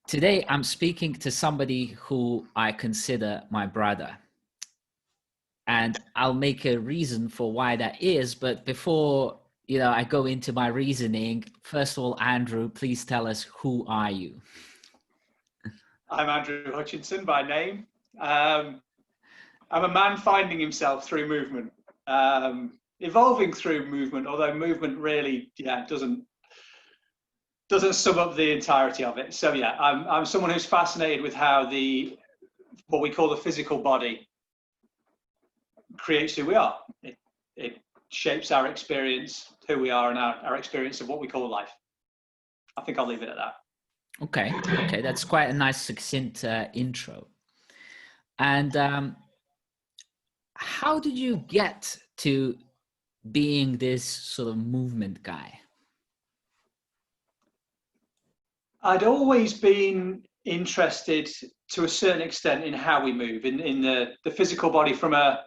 Today, I'm speaking to somebody who I consider my brother. And I'll make a reason for why that is. But before, I go into my reasoning, first of all, Andrew, please tell us, who are you? I'm Andrew Hutchinson by name. I'm a man finding himself through movement, evolving through movement, although movement really doesn't sum up the entirety of it. So I'm someone who's fascinated with how what we call the physical body creates who we are. It shapes our experience, who we are, and our experience of what we call life. I think I'll leave it at that. Okay, that's quite a nice succinct intro. And how did you get to being this sort of movement guy? I'd always been interested to a certain extent in how we move, in the physical body from a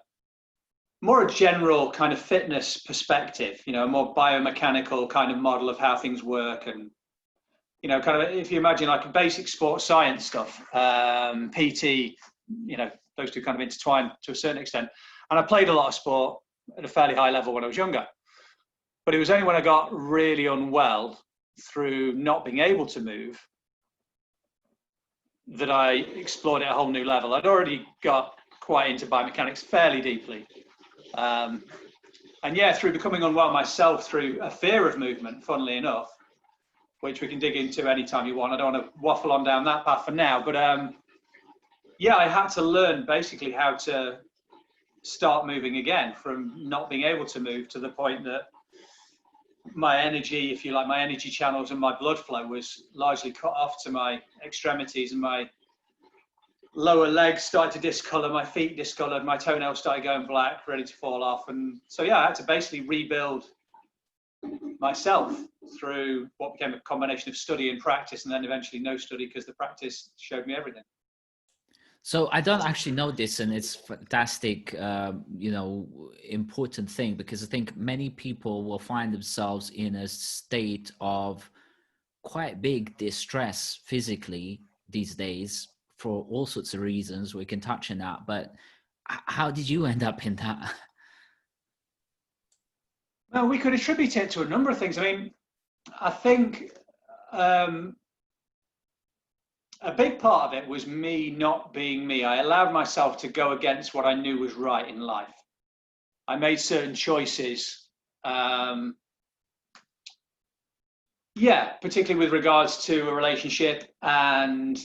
more general kind of fitness perspective, a more biomechanical kind of model of how things work. And, kind of, if you imagine like a basic sports science stuff, PT, those two kind of intertwine to a certain extent. And I played a lot of sport at a fairly high level when I was younger. But it was only when I got really unwell through not being able to move that I explored it at a whole new level. I'd already got quite into biomechanics fairly deeply. And through becoming unwell myself through a fear of movement, funnily enough, which we can dig into anytime you want. I don't want to waffle on down that path for now, but I had to learn basically how to start moving again from not being able to move to the point that my energy, if you like, my energy channels and my blood flow was largely cut off to my extremities, and my lower legs started to discolor, my feet discolored, my toenails started going black, ready to fall off. And so, I had to basically rebuild myself through what became a combination of study and practice, and then eventually no study, because the practice showed me everything. So I don't actually know this, and it's fantastic, important thing, because I think many people will find themselves in a state of quite big distress physically these days for all sorts of reasons. We can touch on that, but how did you end up in that? Well, we could attribute it to a number of things. I mean, I think a big part of it was me not being me. I allowed myself to go against what I knew was right in life. I made certain choices, particularly with regards to a relationship and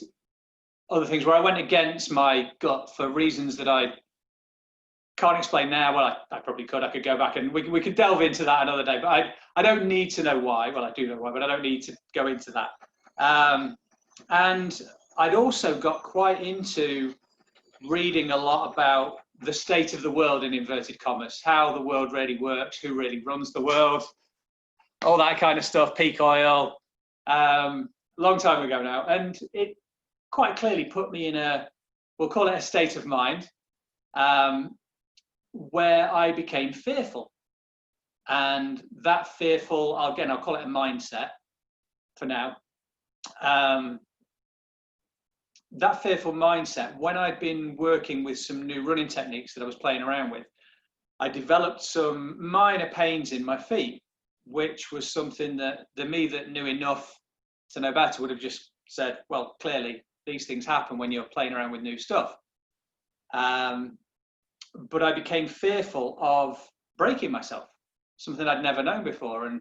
other things, where I went against my gut for reasons that I can't explain now. Well, I probably could. I could go back and we could delve into that another day, but I don't need to know why. Well, I do know why, but I don't need to go into that. And I'd also got quite into reading a lot about the state of the world, in inverted commas, how the world really works, who really runs the world, all that kind of stuff, peak oil, long time ago now. And it quite clearly put me in we'll call it a state of mind, where I became fearful. And that fearful, I'll call it a mindset for now. That fearful mindset, when I'd been working with some new running techniques that I was playing around with, I developed some minor pains in my feet, which was something that the me that knew enough to know better would have just said, well, clearly these things happen when you're playing around with new stuff. But I became fearful of breaking myself, something I'd never known before. And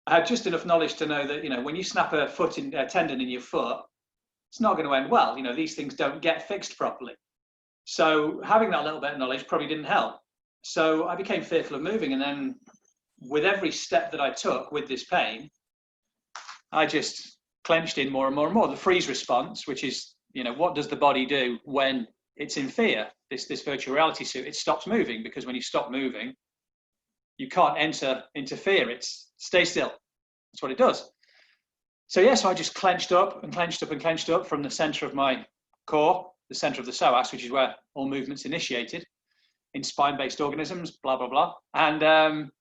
I had just enough knowledge to know that, when you snap a tendon in your foot, it's not going to end well. These things don't get fixed properly. So having that little bit of knowledge probably didn't help. So I became fearful of moving. And then with every step that I took with this pain, I just clenched in more and more and more. The freeze response, which is, what does the body do when it's in fear? This virtual reality suit, it stops moving, because when you stop moving, you can't enter into fear. It's stay still. That's what it does. So I just clenched up and clenched up and clenched up from the center of my core, the center of the psoas, which is where all movement's initiated in spine-based organisms, blah, blah, blah. And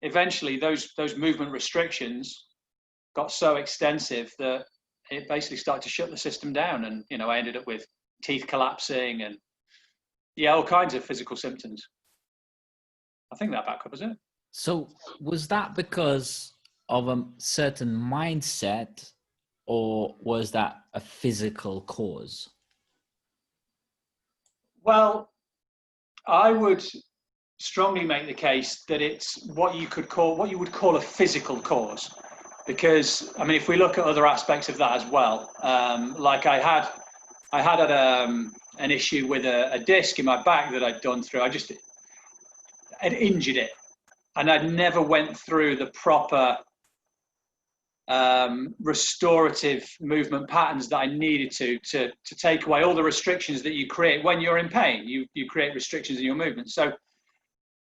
eventually those movement restrictions got so extensive that it basically started to shut the system down. And, you know, I ended up with teeth collapsing and, yeah, all kinds of physical symptoms. I think that about covers it. So was that because of a certain mindset, or was that a physical cause? Well, I would strongly make the case that it's what you would call a physical cause, because I mean, if we look at other aspects of that as well, like I had an issue with a disc in my back that I'd done through. I'd injured it, and I'd never went through the proper restorative movement patterns that I needed to take away all the restrictions that you create when you're in pain. You create restrictions in your movement. So,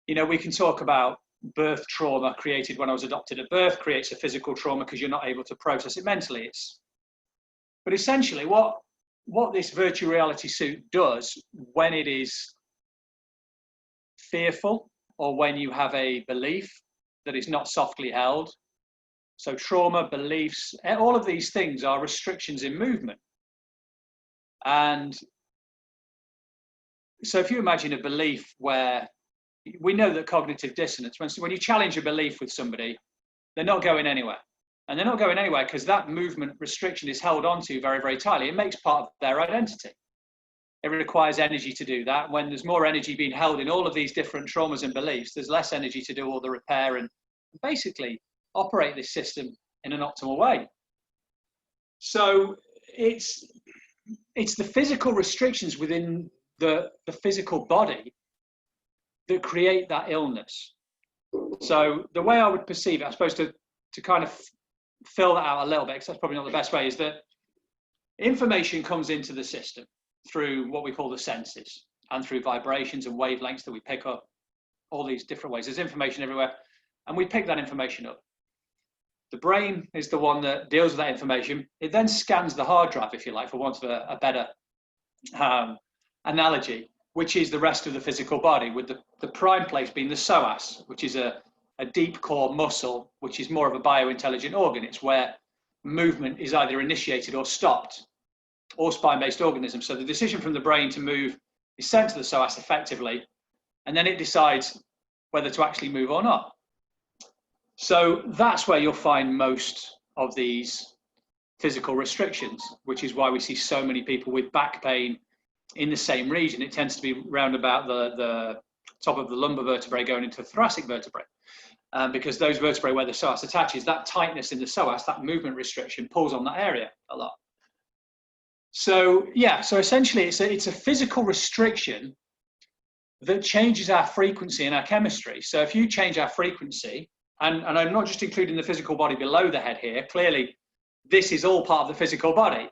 you know, we can talk about birth trauma created when I was adopted at birth creates a physical trauma because you're not able to process it mentally. But essentially what this virtual reality suit does when it is fearful, or when you have a belief that is not softly held. So trauma, beliefs, all of these things are restrictions in movement. And so if you imagine a belief where we know that cognitive dissonance, when you challenge a belief with somebody, they're not going anywhere. And they're not going anywhere because that movement restriction is held onto very, very tightly. It makes part of their identity. It requires energy to do that. When there's more energy being held in all of these different traumas and beliefs, there's less energy to do all the repair and basically operate this system in an optimal way. So it's the physical restrictions within the physical body that create that illness. So the way I would perceive it, I suppose to kind of fill that out a little bit, because that's probably not the best way, is that information comes into the system through what we call the senses and through vibrations and wavelengths that we pick up, all these different ways. There's information everywhere, and we pick that information up. The brain is the one that deals with that information. It then scans the hard drive, if you like, for want of a better analogy, which is the rest of the physical body, with the prime place being the psoas, which is a deep core muscle, which is more of a biointelligent organ. It's where movement is either initiated or stopped, or spine-based organisms. So the decision from the brain to move is sent to the psoas effectively, and then it decides whether to actually move or not. So that's where you'll find most of these physical restrictions, which is why we see so many people with back pain in the same region. It tends to be round about the top of the lumbar vertebrae going into the thoracic vertebrae, because those vertebrae where the psoas attaches, that tightness in the psoas, that movement restriction pulls on that area a lot. So yeah, so essentially it's a physical restriction that changes our frequency and our chemistry. So if you change our frequency, and I'm not just including the physical body below the head here, clearly this is all part of the physical body.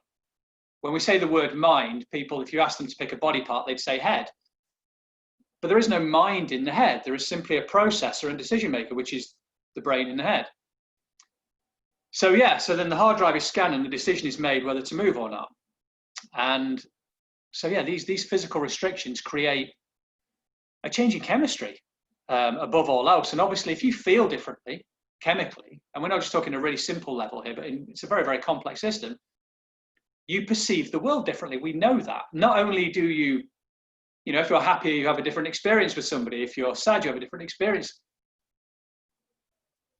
When we say the word mind, people, if you ask them to pick a body part, they'd say head. But there is no mind in the head. There is simply a processor and decision maker, which is the brain in the head. So yeah, so then the hard drive is scanned and the decision is made whether to move or not. And so yeah, these physical restrictions create a change in chemistry above all else. And obviously, if you feel differently chemically, and we're not just talking a really simple level here, but it's a very, very complex system, you perceive the world differently. We know that. Not only do you know, if you're happy, you have a different experience with somebody. If you're sad, you have a different experience.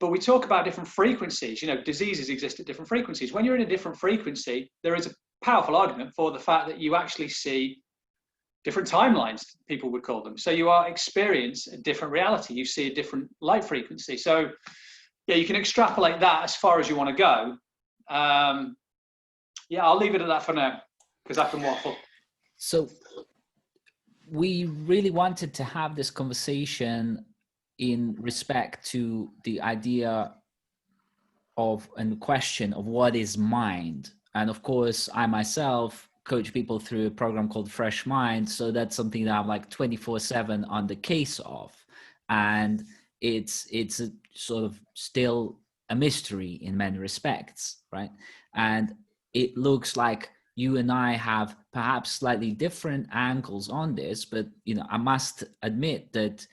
But we talk about different frequencies. You know, diseases exist at different frequencies. When you're in a different frequency, there is a powerful argument for the fact that you actually see different timelines, people would call them. So you are experience a different reality. You see a different light frequency. So yeah, you can extrapolate that as far as you want to go. Yeah, I'll leave it at that for now, because I can waffle. So we really wanted to have this conversation in respect to the idea of and question of what is mind. And of course, I myself coach people through a program called Fresh Mind. So that's something that I'm like 24/7 on the case of. And it's a sort of still a mystery in many respects, right? And it looks like you and I have perhaps slightly different angles on this, but you know, I must admit that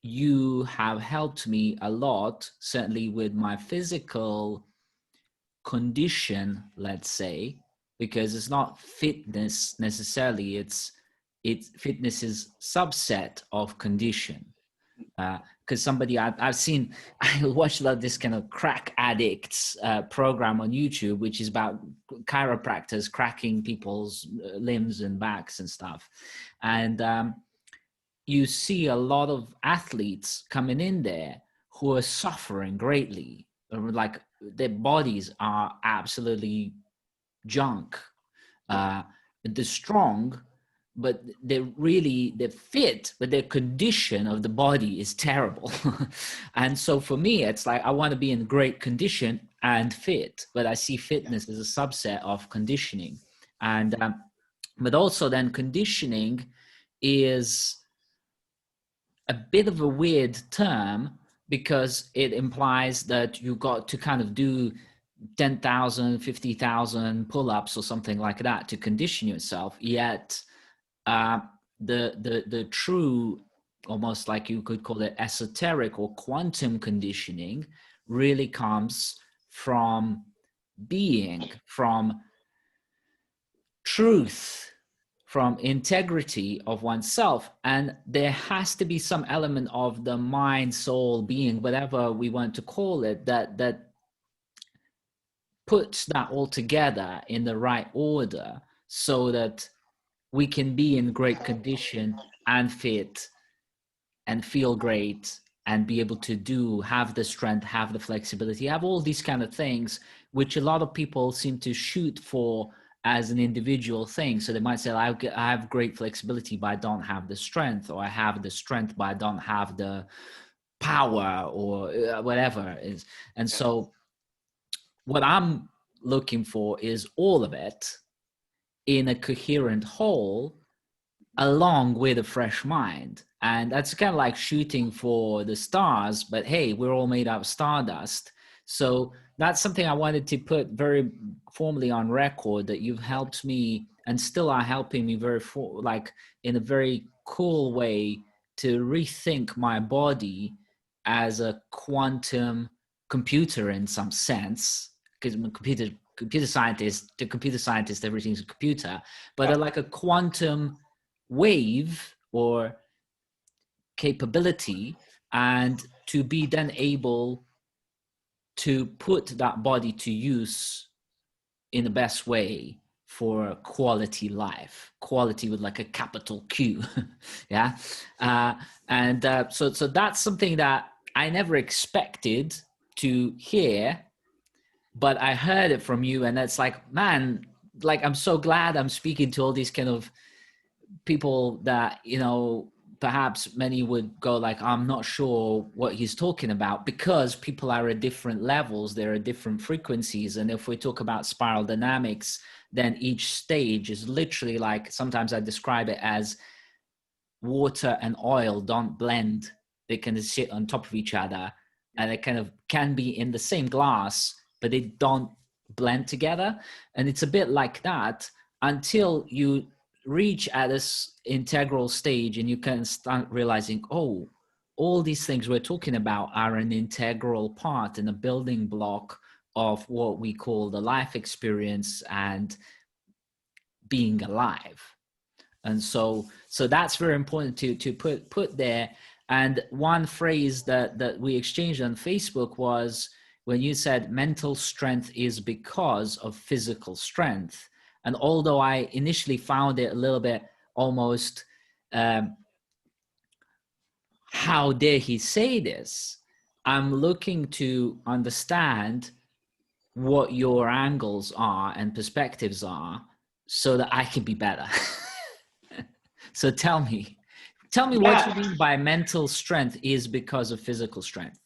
you have helped me a lot, certainly with my physical condition, let's say, because it's not fitness necessarily, it's fitness is subset of condition. Because I've seen, I watched a lot of this kind of crack addicts program on YouTube, which is about chiropractors cracking people's limbs and backs and stuff. And you see a lot of athletes coming in there who are suffering greatly, like their bodies are absolutely junk. They're strong, but they're fit, but their condition of the body is terrible. And so for me, it's like, I want to be in great condition and fit, but I see fitness as a subset of conditioning. And, but also then conditioning is a bit of a weird term, because it implies that you got to kind of do 10,000, 50,000 pull-ups or something like that to condition yourself. Yet the true, almost like you could call it esoteric or quantum conditioning, really comes from being, from truth, from integrity of oneself. And there has to be some element of the mind, soul, being, whatever we want to call it, that puts that all together in the right order, so that we can be in great condition and fit and feel great and be able to have the strength, have the flexibility, have all these kind of things, which a lot of people seem to shoot for as an individual thing. So they might say, I have great flexibility, but I don't have the strength, or I have the strength, but I don't have the power, or whatever it is. And so what I'm looking for is all of it in a coherent whole, along with a fresh mind. And that's kind of like shooting for the stars, but hey, we're all made out of stardust. So that's something I wanted to put very formally on record, that you've helped me and still are helping me in a very cool way to rethink my body as a quantum computer in some sense, because I'm a computer scientist. To computer scientist, everything's a computer, but like a quantum wave or capability, and to be then able to put that body to use in the best way for quality life, quality with like a capital Q. Yeah. So that's something that I never expected to hear, but I heard it from you, and it's like, man, like, I'm so glad I'm speaking to all these kind of people that, perhaps many would go like, I'm not sure what he's talking about, because people are at different levels, there are different frequencies. And if we talk about spiral dynamics, then each stage is literally like, sometimes I describe it as water and oil don't blend. They can sit on top of each other, and they kind of can be in the same glass, but they don't blend together. And it's a bit like that until you reach at this integral stage, and you can start realizing, oh, all these things we're talking about are an integral part and a building block of what we call the life experience and being alive. And so that's very important to put there. And one phrase that we exchanged on Facebook was when you said mental strength is because of physical strength. And although I initially found it a little bit almost, how dare he say this? I'm looking to understand what your angles are and perspectives are, so that I can be better. So tell me what you mean by mental strength is because of physical strength.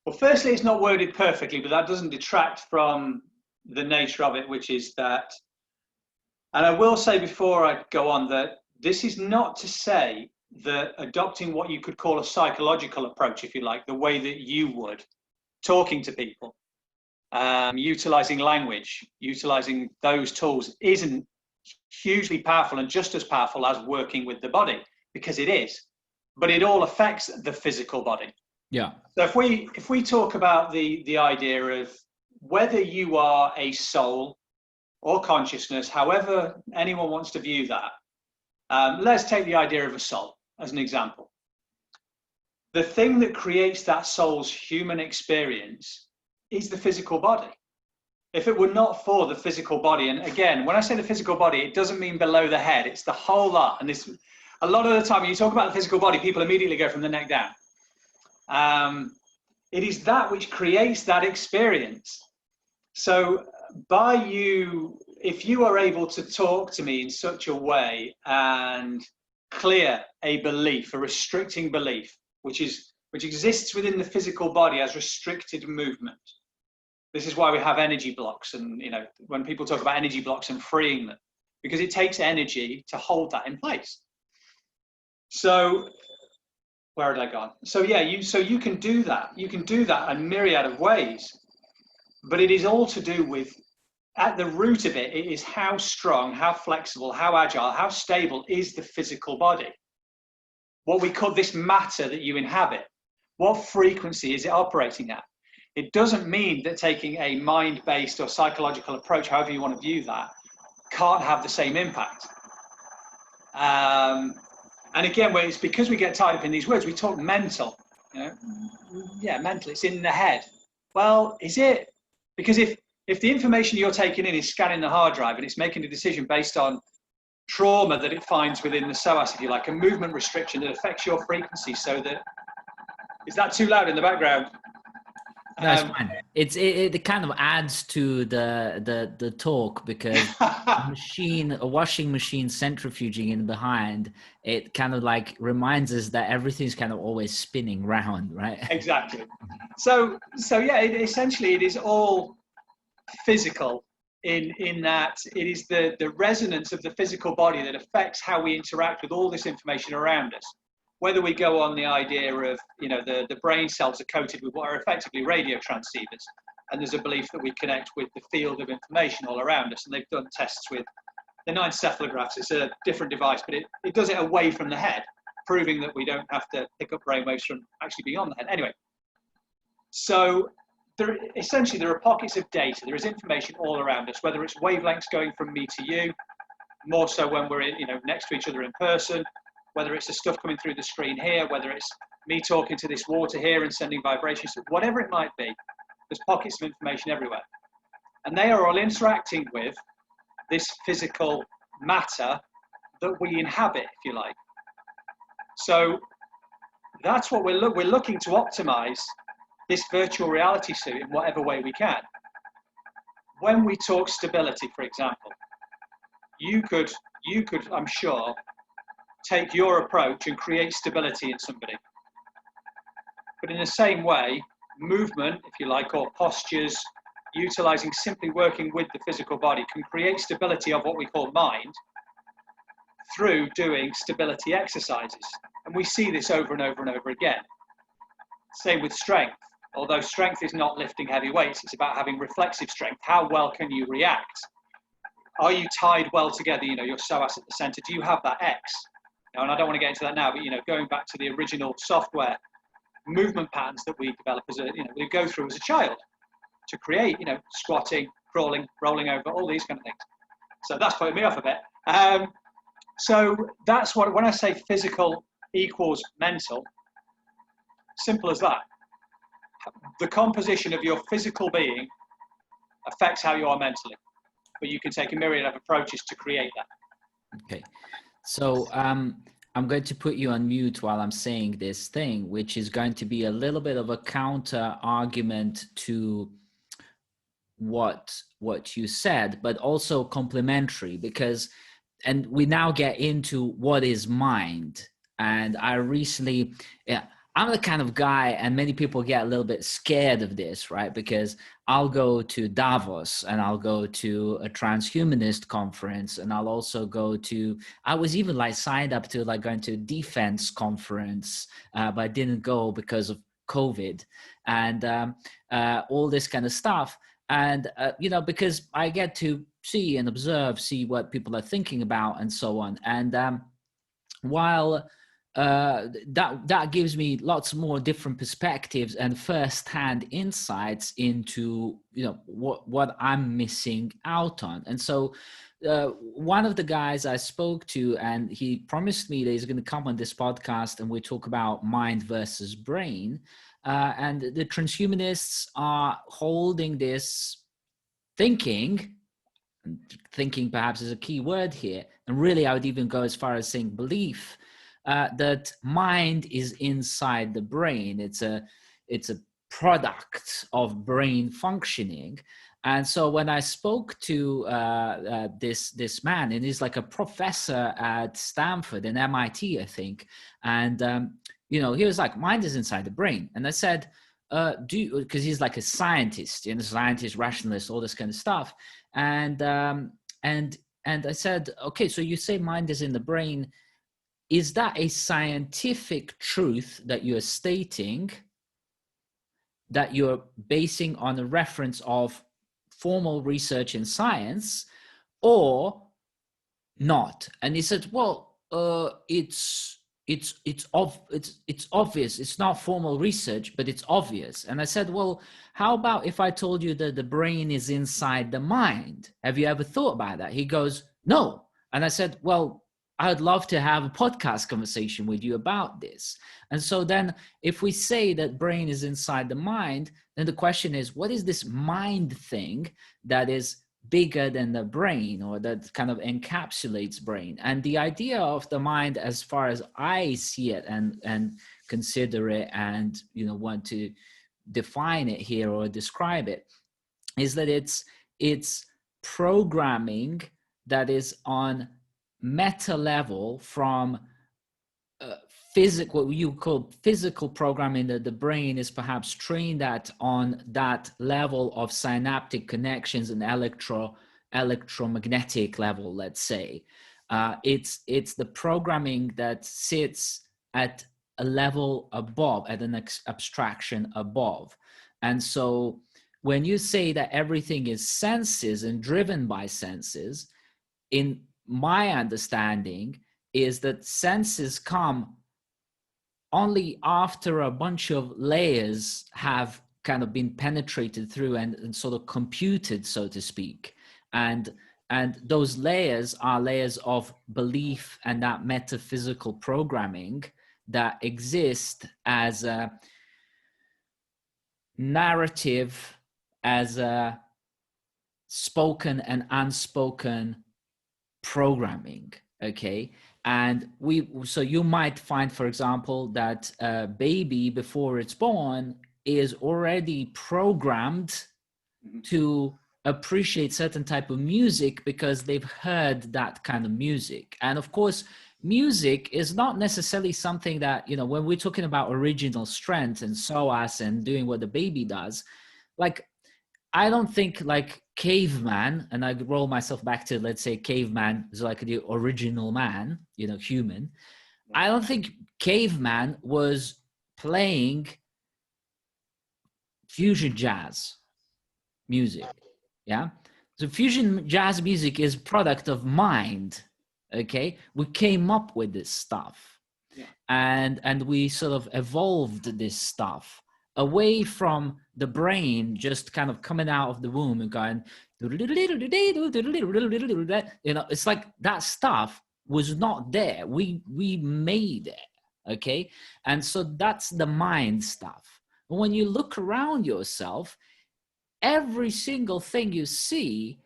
Well, firstly, it's not worded perfectly, but that doesn't detract from the nature of it, which is that, and I will say before I go on, that this is not to say that adopting what you could call a psychological approach, if you like, the way that you would, talking to people, utilizing language, utilizing those tools, isn't hugely powerful and just as powerful as working with the body, because it is, but it all affects the physical body. Yeah. So if we talk about the idea of whether you are a soul or consciousness, however anyone wants to view that, let's take the idea of a soul as an example. The thing that creates that soul's human experience is the physical body. If it were not for the physical body, and again, when I say the physical body, it doesn't mean below the head, it's the whole lot. And this, a lot of the time when you talk about the physical body, people immediately go from the neck down. It is that which creates that experience. So if you are able to talk to me in such a way and clear a belief, a restricting belief, which exists within the physical body as restricted movement. This is why we have energy blocks, and when people talk about energy blocks and freeing them, because it takes energy to hold that in place. So where had I gone? So yeah, you can do that. You can do that in a myriad of ways, but it is all to do with, at the root of it, it is how strong, how flexible, how agile, how stable is the physical body. What we call this matter that you inhabit. What frequency is it operating at? It doesn't mean that taking a mind-based or psychological approach, however you want to view that, can't have the same impact. And again, it's because we get tied up in these words, we talk mental. Yeah, mental, it's in the head. Well, is it? Because if the information you're taking in is scanning the hard drive and it's making a decision based on trauma that it finds within the psoas, if you like, a movement restriction that affects your frequency, so that, is that too loud in the background? That's fine. It kind of adds to the talk, because a washing machine centrifuging in behind, it kind of like reminds us that everything's kind of always spinning round, right? Exactly. So yeah, essentially it is all physical in that it is the resonance of the physical body that affects how we interact with all this information around us. Whether we go on the idea of, the brain cells are coated with what are effectively radio transceivers, and there's a belief that we connect with the field of information all around us, and they've done tests with the encephalographs. It's a different device, but it does it away from the head, proving that we don't have to pick up brainwaves from actually beyond the head. Anyway, so essentially there are pockets of data, there is information all around us, whether it's wavelengths going from me to you, more so when we're next to each other in person, whether it's the stuff coming through the screen here, whether it's me talking to this water here and sending vibrations, whatever it might be, there's pockets of information everywhere. And they are all interacting with this physical matter that we inhabit, if you like. So that's what we're looking to optimize this virtual reality suit in whatever way we can. When we talk stability, for example, you could, I'm sure, take your approach and create stability in somebody. But in the same way, movement, if you like, or postures, utilizing, simply working with the physical body, can create stability of what we call mind through doing stability exercises. And we see this over and over and over again. Same with strength. Although strength is not lifting heavy weights, it's about having reflexive strength. How well can you react? Are you tied well together? Your psoas at the center. Do you have that X? And I don't want to get into that now, but going back to the original software movement patterns that we develop we go through as a child to create, squatting, crawling, rolling over, all these kind of things. So that's putting me off a bit. So that's when I say physical equals mental, simple as that. The composition of your physical being affects how you are mentally, but you can take a myriad of approaches to create that. Okay. So I'm going to put you on mute while I'm saying this thing, which is going to be a little bit of a counter argument to what you said, but also complementary, because, and we now get into what is mind. And I recently, I'm the kind of guy, and many people get a little bit scared of this, right? Because I'll go to Davos, and I'll go to a transhumanist conference, and I'll also go to, I was even like signed up to like going to a defense conference, but I didn't go because of COVID and all this kind of stuff. And, because I get to see and observe, see what people are thinking about and so on. And while that gives me lots more different perspectives and first-hand insights into, you know, what I'm missing out on. And so one of the guys I spoke to, and he promised me that he's going to come on this podcast and we talk about mind versus brain. And the transhumanists are holding this thinking perhaps is a key word here, and really I would even go as far as saying belief, that mind is inside the brain. It's a product of brain functioning. And so when I spoke to this man, and he's like a professor at Stanford and MIT, I think, and you know, he was like, mind is inside the brain. And I said, because he's like a scientist, you know, scientist, rationalist, all this kind of stuff. And I said, okay, so you say mind is in the brain. Is that a scientific truth that you're stating, that you're basing on a reference of formal research in science, or not? And he said, well, it's obvious. It's not formal research, but it's obvious. And I said, well, how about if I told you that the brain is inside the mind? Have you ever thought about that? He goes, no. And I said, well, I'd love to have a podcast conversation with you about this. And so then if we say that brain is inside the mind, then the question is, what is this mind thing that is bigger than the brain, or that kind of encapsulates brain? And the idea of the mind, as far as I see it and consider it, and, you know, want to define it here or describe it, is that it's programming that is on meta level from physical, what you call physical programming, that the brain is perhaps trained at on that level of synaptic connections and electromagnetic level, let's say. It's the programming that sits at a level above, at an abstraction above. And so when you say that everything is senses and driven by senses, in my understanding is that senses come only after a bunch of layers have kind of been penetrated through and sort of computed, so to speak. And those layers are layers of belief and that metaphysical programming that exist as a narrative, as a spoken and unspoken programming. Okay. And so you might find, for example, that a baby before it's born is already programmed to appreciate certain type of music because they've heard that kind of music. And of course, music is not necessarily something that, you know, when we're talking about original strength and psoas and doing what the baby does, like, I don't think like caveman, and I roll myself back to, let's say, caveman is like the original man, you know, human. I don't think caveman was playing fusion jazz music. Yeah. So fusion jazz music is product of mind. Okay. We came up with this stuff, and we sort of evolved this stuff away from the brain just kind of coming out of the womb and going, you know, it's like that stuff was not there. We made it. Okay. And so that's the mind stuff. When you look around yourself, every single thing you see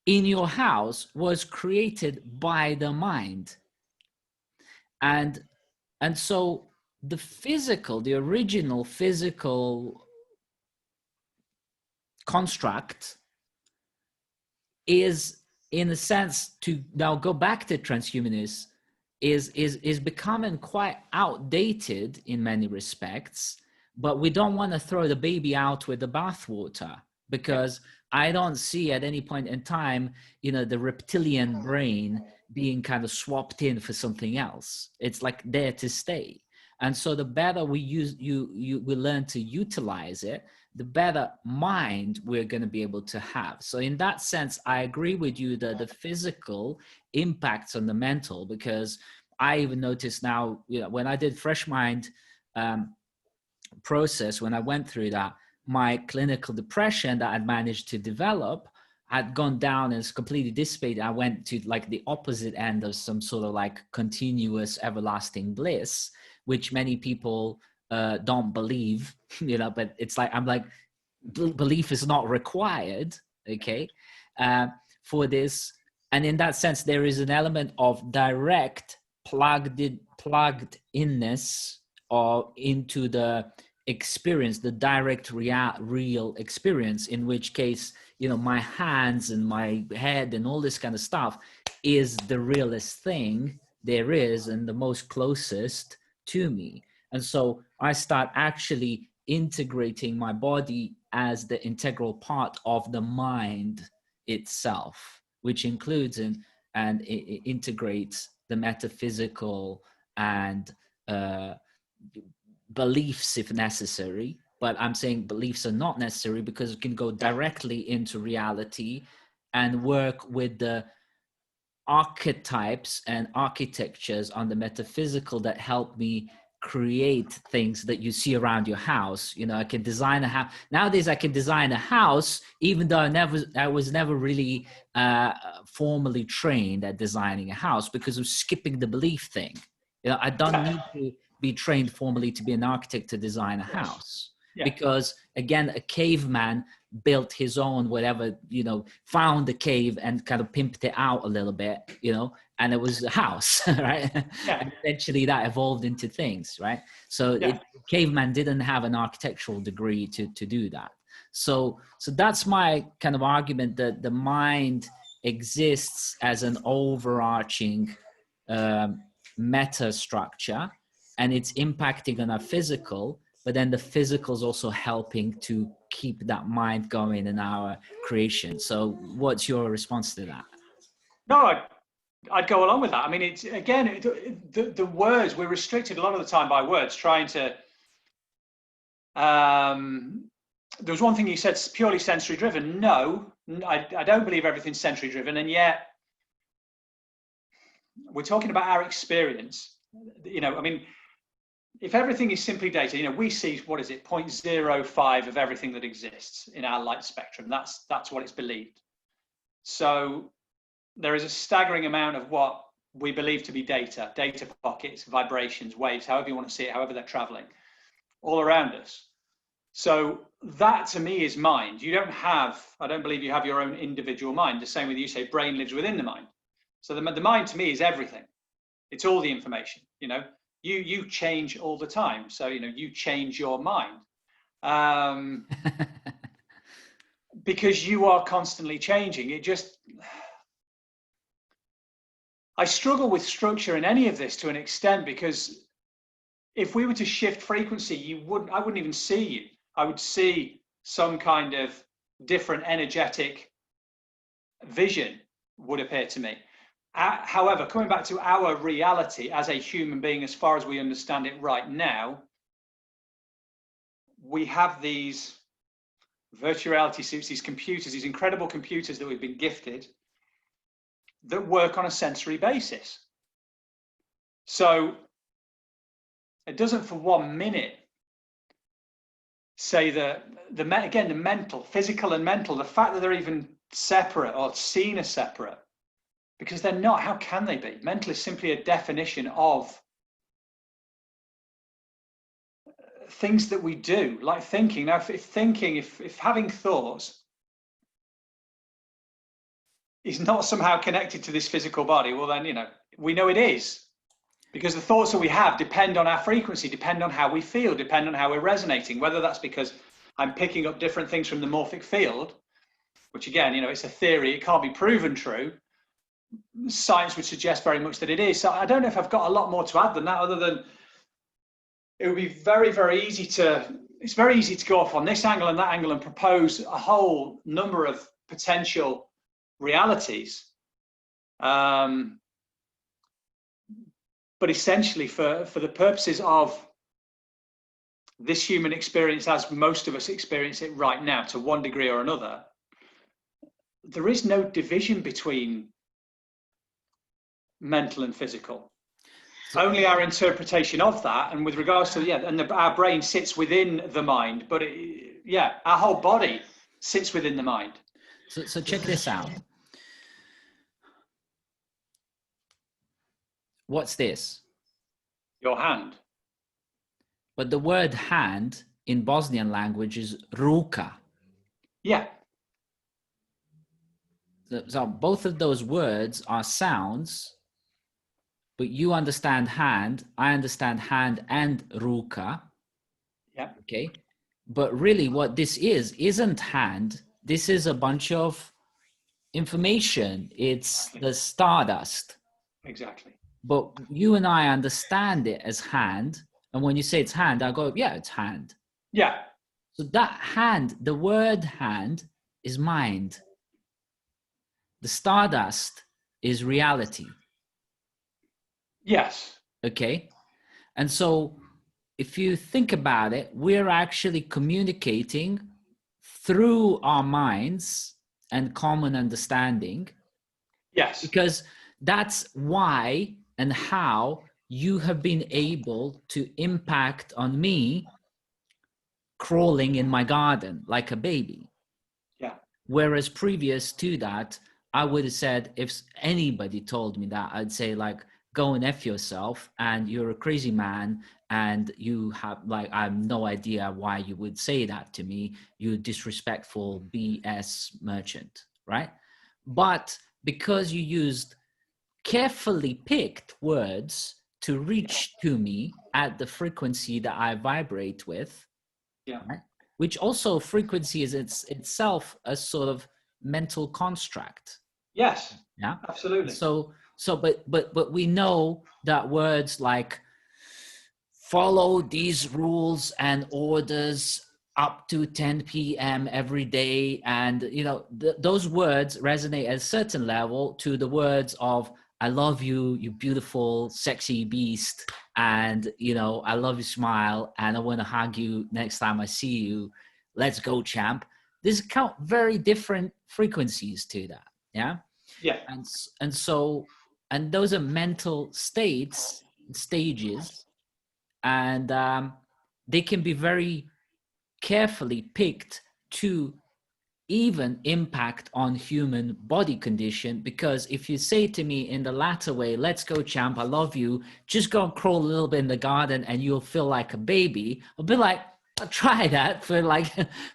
in your house was created by the mind. And so the physical, the original physical construct is, in a sense, to now go back to transhumanists, is becoming quite outdated in many respects, but we don't want to throw the baby out with the bathwater, because I don't see at any point in time, you know, the reptilian brain being kind of swapped in for something else. It's like there to stay. And so the better we we learn to utilize it, the better mind we're going to be able to have. So in that sense, I agree with you that the physical impacts on the mental, because I even notice now, when I did Fresh Mind process, when I went through that, my clinical depression that I'd managed to develop had gone down and it's completely dissipated. I went to like the opposite end of some sort of like continuous everlasting bliss, which many people don't believe, but it's like, I'm like, belief is not required, okay, for this. And in that sense, there is an element of direct plugged inness or into the experience, the direct real experience, in which case, my hands and my head and all this kind of stuff is the realest thing there is and the most closest to me. And so I start actually integrating my body as the integral part of the mind itself, which includes and integrates the metaphysical and beliefs if necessary. But I'm saying beliefs are not necessary because it can go directly into reality and work with the archetypes and architectures on the metaphysical that help me create things that you see around your house. I can design a house nowadays. I can design a house even though I was never really formally trained at designing a house, because of skipping the belief thing. I don't need to be trained formally to be an architect to design a house. Because again, a caveman built his own whatever, found the cave and kind of pimped it out a little bit, and it was a house, right? And eventually that evolved into things, right? So caveman didn't have an architectural degree to do that. So that's my kind of argument, that the mind exists as an overarching meta structure, and it's impacting on our physical, but then the physical is also helping to keep that mind going in our creation. So what's your response to that? No, I'd go along with that. I mean, it's again, the words, we're restricted a lot of the time by words, trying to, there was one thing you said, purely sensory driven. No, I don't believe everything's sensory driven. And yet we're talking about our experience. I mean, if everything is simply data, we see, what is it, 0.05 of everything that exists in our light spectrum. That's what it's believed. So there is a staggering amount of what we believe to be data pockets, vibrations, waves, however you want to see it, however they're traveling, all around us. So that to me is mind. I don't believe you have your own individual mind. The same with you say brain lives within the mind. So the mind to me is everything. It's all the information, You change all the time. So, you change your mind because you are constantly changing. I struggle with structure in any of this to an extent, because if we were to shift frequency, I wouldn't even see you. I would see some kind of different energetic vision, would appear to me. However, coming back to our reality as a human being, as far as we understand it right now, we have these virtual reality suits, these computers, these incredible computers that we've been gifted, that work on a sensory basis. So it doesn't for 1 minute say that the mental, physical and mental, the fact that they're even separate or seen as separate, because they're not. How can they be? Mental is simply a definition of things that we do, like thinking. Now, if having thoughts is not somehow connected to this physical body, well then, we know it is, because the thoughts that we have depend on our frequency, depend on how we feel, depend on how we're resonating, whether that's because I'm picking up different things from the morphic field, which again, it's a theory, it can't be proven true. Science would suggest very much that it is. So I don't know if I've got a lot more to add than that, other than it would be very, very easy it's very easy to go off on this angle and that angle and propose a whole number of potential realities. But essentially for the purposes of this human experience, as most of us experience it right now to one degree or another, there is no division between mental and physical. only our interpretation of that. And with regards to, and our brain sits within the mind, but our whole body sits within the mind. So check this out. What's this? Your hand. But the word hand in Bosnian language is ruka. Yeah. So both of those words are sounds, but you understand hand, I understand hand and ruka. Yeah. Okay. But really what this isn't hand. This is a bunch of information. It's Exactly. the stardust. Exactly. But you and I understand it as hand. And when you say it's hand, I go, yeah, it's hand. Yeah. So that hand, the word hand is mind. The stardust is reality. Yes. Okay. And so if you think about it, we're actually communicating through our minds and common understanding. Yes. Because that's why and how you have been able to impact on me crawling in my garden like a baby. Yeah. Whereas previous to that, I would have said, if anybody told me that, I'd say like, go and F yourself and you're a crazy man and you have like, I have no idea why you would say that to me. You disrespectful BS merchant, right? But because you used carefully picked words to reach to me at the frequency that I vibrate with, right? Which also frequency is itself a sort of mental construct. Yes. Yeah, Absolutely. But we know that words like follow these rules and orders up to 10 p.m. every day, and those words resonate at a certain level to the words of I love you, you beautiful, sexy beast, and I love your smile, and I want to hug you next time I see you. Let's go, champ. There's very different frequencies to that. Yeah. Yeah. And those are mental states, stages, and they can be very carefully picked to even impact on human body condition. Because if you say to me in the latter way, let's go, champ, I love you, just go and crawl a little bit in the garden and you'll feel like a baby, I'll be like, I'll try that for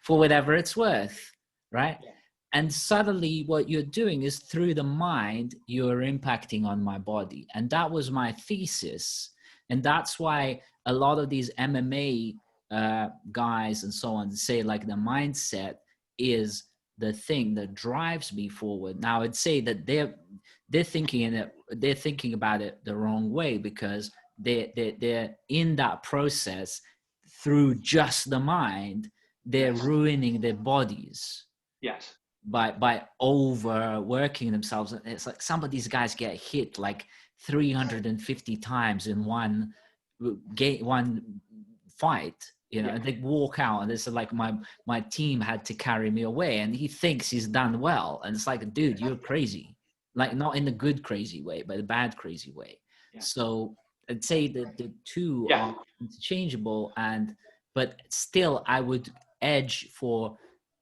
for whatever it's worth, right? Yeah. And suddenly what you're doing is through the mind, you're impacting on my body. And that was my thesis. And that's why a lot of these MMA guys and so on say like the mindset is the thing that drives me forward. Now I'd say that they're thinking about it the wrong way, because they're in that process through just the mind. They're ruining their bodies. Yes. By overworking themselves. It's like some of these guys get hit like 350 times in one fight, and they walk out and it's like my team had to carry me away, and he thinks he's done well, and it's like, dude, you're crazy, like not in a good crazy way, but a bad crazy way. So I'd say that the two are interchangeable, but still I would edge for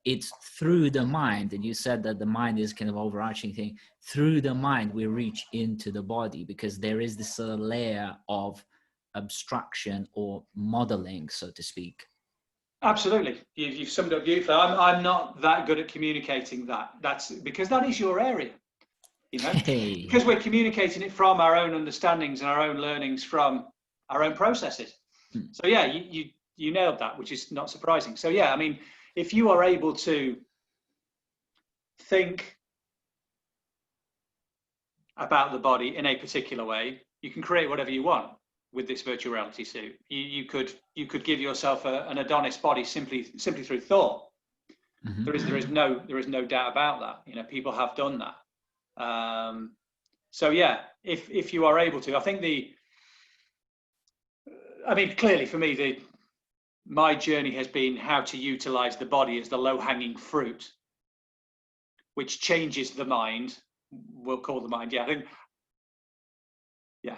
it's through the mind. And you said that the mind is kind of overarching thing. Through the mind we reach into the body, because there is this layer of abstraction or modeling, so to speak. Absolutely. You've summed up beautifully. I'm not that good at communicating that. That's because that is your area, because we're communicating it from our own understandings and our own learnings from our own processes. So yeah, you nailed that, which is not surprising. So yeah, I mean, if you are able to think about the body in a particular way, you can create whatever you want with this virtual reality suit. You could give yourself an Adonis body simply through thought. Mm-hmm. There is no doubt about that. People have done that. So yeah, if you are able to, I think clearly for me, my journey has been how to utilize the body as the low-hanging fruit, which changes the mind. We'll call the mind. Yeah, I think. Yeah.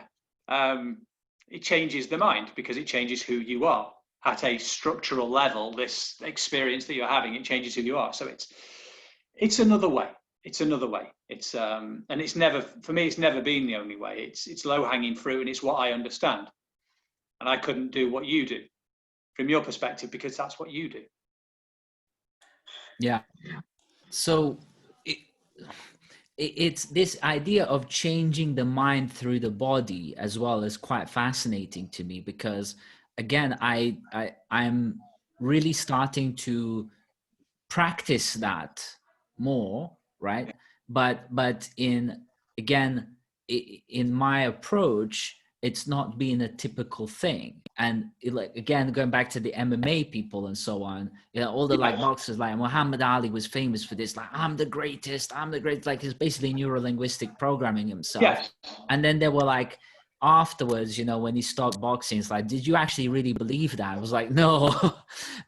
it changes the mind, because it changes who you are at a structural level. This experience that you're having, it changes who you are. So it's another way. It's another way. It's and it's never, for me, it's never been the only way. It's low hanging fruit, and it's what I understand. And I couldn't do what you do from your perspective, because that's what you do. Yeah. So it's this idea of changing the mind through the body as well is quite fascinating to me, because again, I'm really starting to practice that more, right? But in, again, in my approach, it's not being a typical thing. And like, again, going back to the MMA people and so on, you know, all the like boxers, like Muhammad Ali was famous for this, like, I'm the greatest, like he's basically neuro-linguistic programming himself. Yes. And then they were like, afterwards, you know, when he stopped boxing, it's like, did you actually really believe that? I was like, no.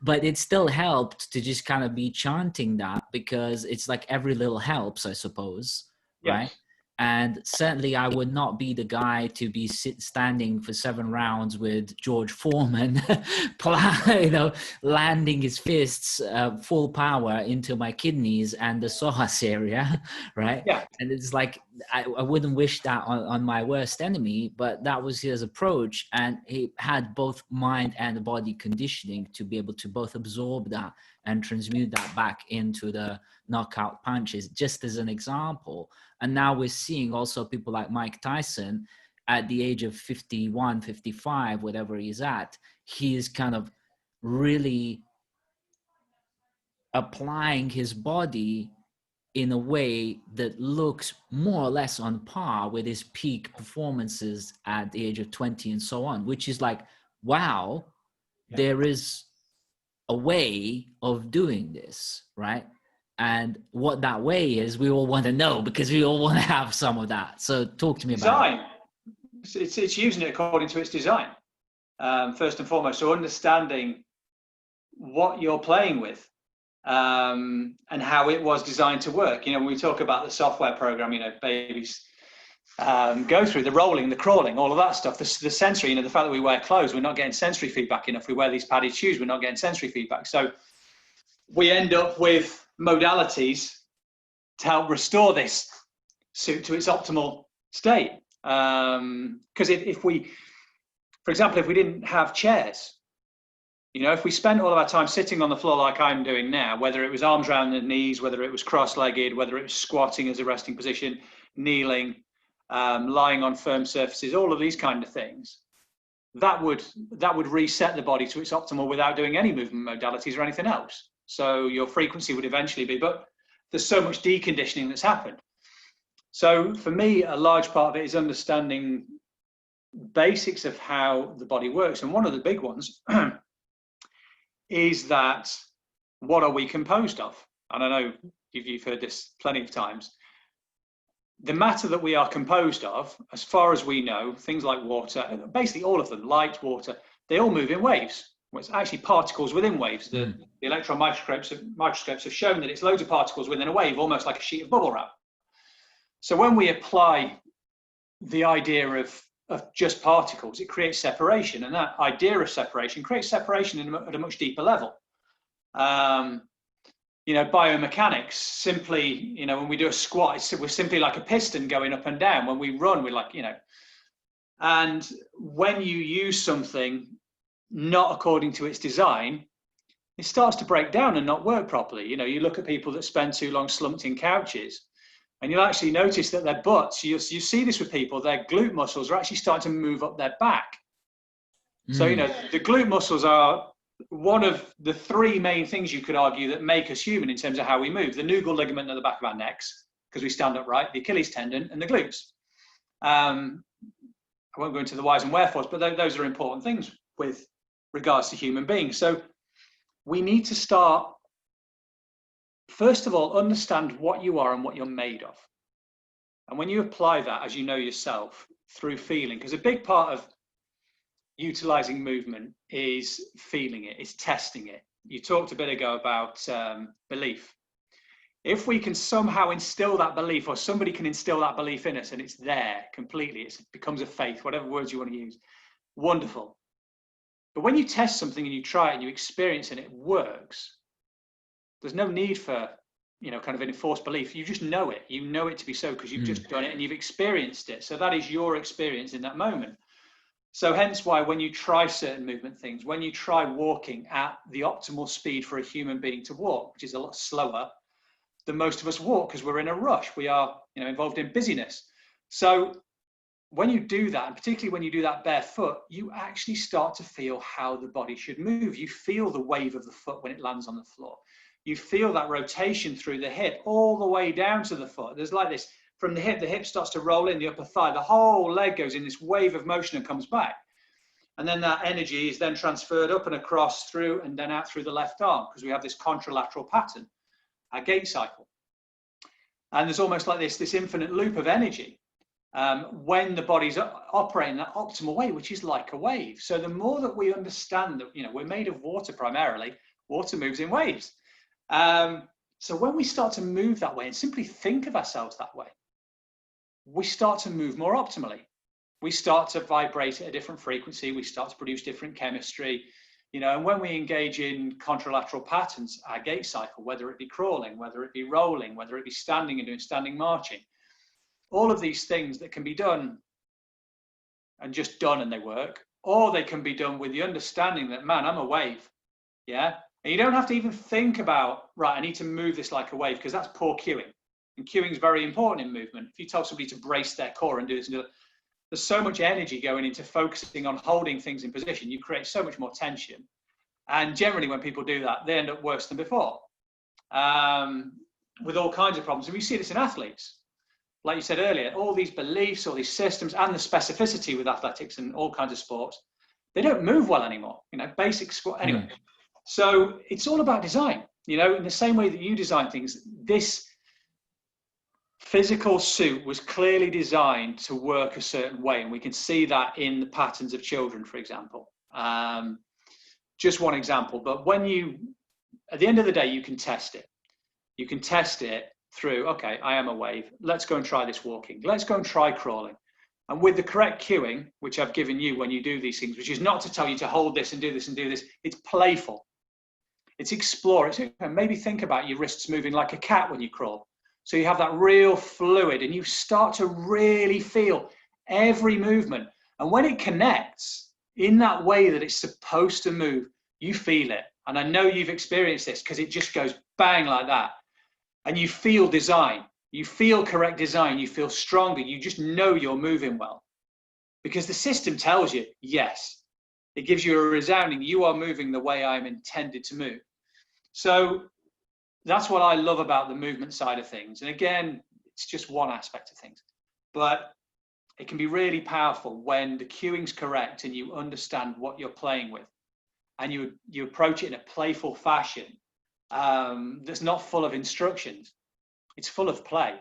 But it still helped to just kind of be chanting that, because it's like every little helps, I suppose. Right. Yes. And certainly I would not be the guy to be standing for 7 rounds with George Foreman, you know, landing his fists full power into my kidneys and the psoas area, right? Yeah. And it's like, I wouldn't wish that on my worst enemy, but that was his approach. And he had both mind and body conditioning to be able to both absorb that and transmute that back into the knockout punches, just as an example. And now we're seeing also people like Mike Tyson at the age of 51, 55, whatever he's at, he is kind of really applying his body in a way that looks more or less on par with his peak performances at the age of 20 and so on, which is like, wow, there is a way of doing this, right? And what that way is, we all want to know, because we all want to have some of that. So talk to me about it. It's using it according to its design, first and foremost. So understanding what you're playing with, and how it was designed to work. You know, when we talk about the software program, you know, babies go through the rolling, the crawling, all of that stuff, the sensory, you know, the fact that we wear clothes, we're not getting sensory feedback enough. We wear these padded shoes, we're not getting sensory feedback. So we end up with modalities to help restore this suit to its optimal state. Because if we, for example, if we didn't have chairs, you know, if we spent all of our time sitting on the floor like I'm doing now, whether it was arms around the knees, whether it was cross-legged, whether it was squatting as a resting position, kneeling, lying on firm surfaces, all of these kind of things, that would reset the body to its optimal without doing any movement modalities or anything else. So your frequency would eventually be, but there's so much deconditioning that's happened. So for me, a large part of it is understanding basics of how the body works. And one of the big ones is that, what are we composed of? And I know you've heard this plenty of times. The matter that we are composed of, as far as we know, things like water, basically all of them, light, water, they all move in waves. Well, it's actually particles within waves. The electron microscopes have shown that it's loads of particles within a wave, almost like a sheet of bubble wrap. So when we apply the idea of just particles, it creates separation, and that idea of separation creates separation at a much deeper level. You know, biomechanics, simply, you know, when we do a squat, we're simply like a piston going up and down. When we run, we're like, you know, and when you use something not according to its design, it starts to break down and not work properly. You know, you look at people that spend too long slumped in couches, and you'll actually notice that their butts, you see this with people, their glute muscles are actually starting to move up their back. So, you know, the glute muscles are one of the 3 main things you could argue that make us human in terms of how we move. The nugal ligament at the back of our necks, because we stand upright, the Achilles tendon, and the glutes. I won't go into the whys and wherefores, but those are important things with regards to human beings. So we need to start, first of all, understand what you are and what you're made of. And when you apply that, as you know yourself, through feeling, because a big part of utilizing movement is feeling it, it's testing it. You talked a bit ago about belief. If we can somehow instill that belief, or somebody can instill that belief in us, and it's there completely, it becomes a faith, whatever words you want to use, wonderful. But when you test something and you try it and you experience it and it works, there's no need for, kind of an enforced belief. You just know it. You know it to be so because you've just done it and you've experienced it. So that is your experience in that moment. So hence why when you try certain movement things, when you try walking at the optimal speed for a human being to walk, which is a lot slower than most of us walk because we're in a rush. We are, involved in busyness. So when you do that, and particularly when you do that barefoot, you actually start to feel how the body should move. You feel the wave of the foot when it lands on the floor. You feel that rotation through the hip all the way down to the foot. There's like this, from the hip starts to roll in the upper thigh. The whole leg goes in this wave of motion and comes back. And then that energy is then transferred up and across through and then out through the left arm because we have this contralateral pattern, our gait cycle. And there's almost like this infinite loop of energy when the body's operating that optimal way, which is like a wave. So the more that we understand that, we're made of water primarily, water moves in waves. So when we start to move that way and simply think of ourselves that way, we start to move more optimally. We start to vibrate at a different frequency. We start to produce different chemistry, and when we engage in contralateral patterns, our gait cycle, whether it be crawling, whether it be rolling, whether it be standing and doing standing marching, all of these things that can be done and just done and they work, or they can be done with the understanding that, man, I'm a wave. Yeah. And you don't have to even think about, right, I need to move this like a wave, because that's poor cueing. And cueing is very important in movement. If you tell somebody to brace their core and do this and do that, there's so much energy going into focusing on holding things in position. You create so much more tension. And generally when people do that, they end up worse than before with all kinds of problems. And we see this in athletes. Like you said earlier, all these beliefs, all these systems, and the specificity with athletics and all kinds of sports, they don't move well anymore, basic squat. Anyway, so it's all about design, in the same way that you design things. This physical suit was clearly designed to work a certain way. And we can see that in the patterns of children, for example. Just one example, but at the end of the day, you can test it. You can test it through, okay, I am a wave. Let's go and try this walking. Let's go and try crawling. And with the correct cueing, which I've given you when you do these things, which is not to tell you to hold this and do this and do this. It's playful. It's explore. It's maybe think about your wrists moving like a cat when you crawl. So you have that real fluid and you start to really feel every movement. And when it connects in that way that it's supposed to move, you feel it. And I know you've experienced this because it just goes bang like that. And you feel design, you feel correct design, you feel stronger, you just know you're moving well. Because the system tells you, yes, it gives you a resounding, you are moving the way I'm intended to move. So that's what I love about the movement side of things. And again, it's just one aspect of things. But it can be really powerful when the cueing's correct and you understand what you're playing with. And you approach it in a playful fashion. That's not full of instructions. It's full of play.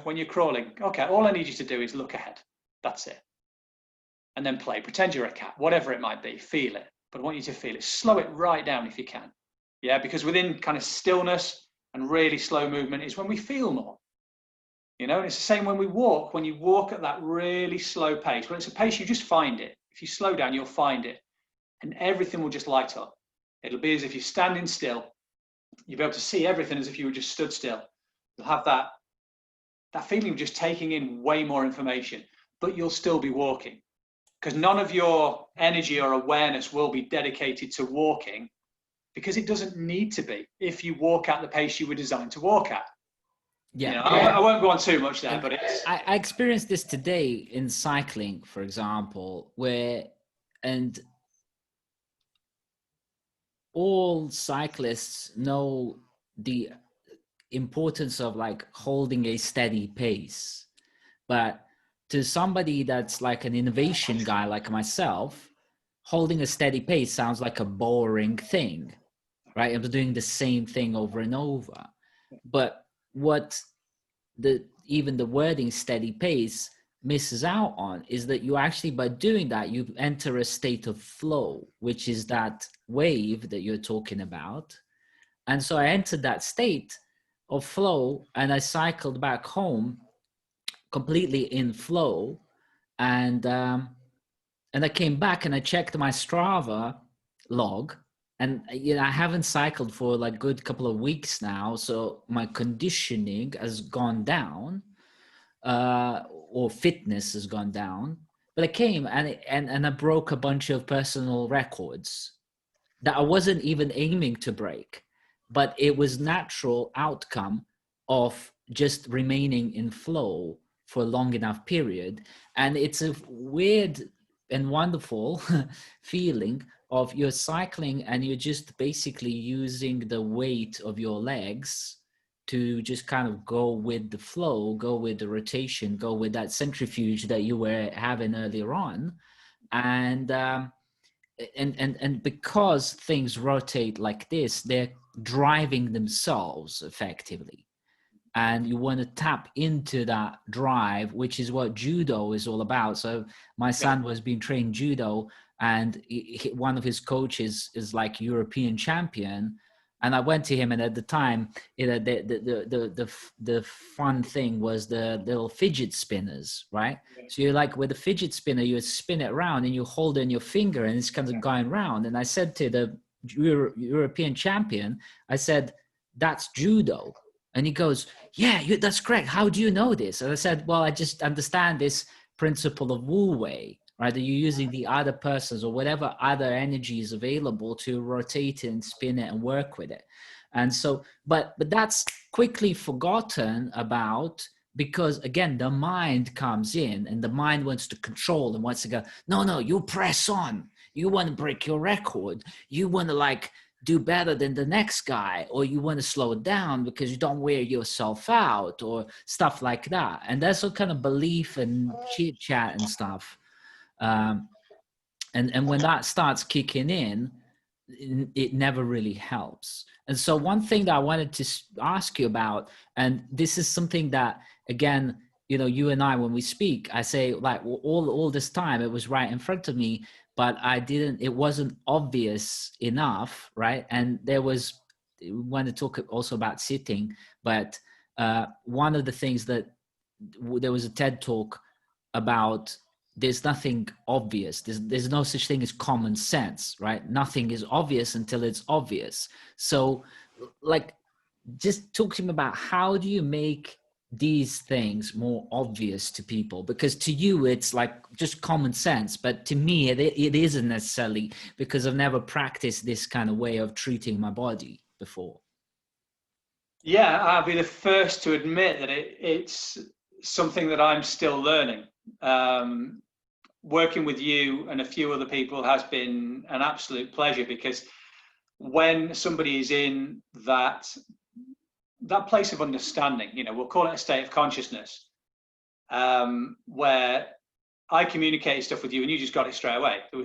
When you're crawling, okay, all I need you to do is look ahead. That's it. And then play. Pretend you're a cat, whatever it might be. Feel it. But I want you to feel it. Slow it right down if you can. Yeah, because within kind of stillness and really slow movement is when we feel more. And it's the same when we walk. When you walk at that really slow pace, when it's a pace you just find it. If you slow down, you'll find it. And everything will just light up. It'll be as if you're standing still. You'll be able to see everything as if you were just stood still. You'll have that feeling of just taking in way more information, but you'll still be walking. Because none of your energy or awareness will be dedicated to walking, because it doesn't need to be if you walk at the pace you were designed to walk at. Yeah. I won't go on too much there, but it's... I experienced this today in cycling, for example, and all cyclists know the importance of like holding a steady pace. But to somebody that's like an innovation guy like myself, holding a steady pace sounds like a boring thing, right? I'm doing the same thing over and over. But what even the wording steady pace misses out on is that you actually, by doing that, you enter a state of flow, which is that wave that you're talking about. And so I entered that state of flow and I cycled back home completely in flow. And And I came back and I checked my Strava log, and I haven't cycled for like good couple of weeks now, so my conditioning has gone down, or fitness has gone down. But I came and I broke a bunch of personal records that I wasn't even aiming to break, but it was natural outcome of just remaining in flow for a long enough period. And it's a weird and wonderful feeling of you're cycling and you're just basically using the weight of your legs to just kind of go with the flow, go with the rotation, go with that centrifuge that you were having earlier on. And because things rotate like this, they're driving themselves effectively. And you want to tap into that drive, which is what judo is all about. So my son was being trained judo, and one of his coaches is like European champion. And I went to him, and at the time, the fun thing was the little fidget spinners, right? So you're like, with the fidget spinner, you spin it around and you hold it in your finger, and it's kind of going round. And I said to the European champion, I said, "That's judo." And he goes, "Yeah, that's correct. How do you know this?" And I said, "Well, I just understand this principle of Wu Wei, right? That you're using the other persons or whatever other energy is available to rotate it and spin it and work with it." And so, but that's quickly forgotten about, because again, the mind comes in and the mind wants to control and wants to go, no, you press on. You want to break your record. You want to like do better than the next guy, or you want to slow it down because you don't wear yourself out, or stuff like that. And that's all kind of belief and chit chat and stuff. And when that starts kicking in, it never really helps. And so one thing that I wanted to ask you about, and this is something that, again, you and I, when we speak, I say like all this time, it was right in front of me, but it wasn't obvious enough, right? And we want to talk also about sitting, but one of the things that there was a TED talk about, there's nothing obvious. There's no such thing as common sense, right? Nothing is obvious until it's obvious. So like, just talk to me about how do you make these things more obvious to people? Because to you, it's like just common sense. But to me, it isn't necessarily, because I've never practiced this kind of way of treating my body before. Yeah, I'll be the first to admit that it's something that I'm still learning. Working with you and a few other people has been an absolute pleasure, because when somebody is in that place of understanding, we'll call it a state of consciousness, where I communicated stuff with you and you just got it straight away. There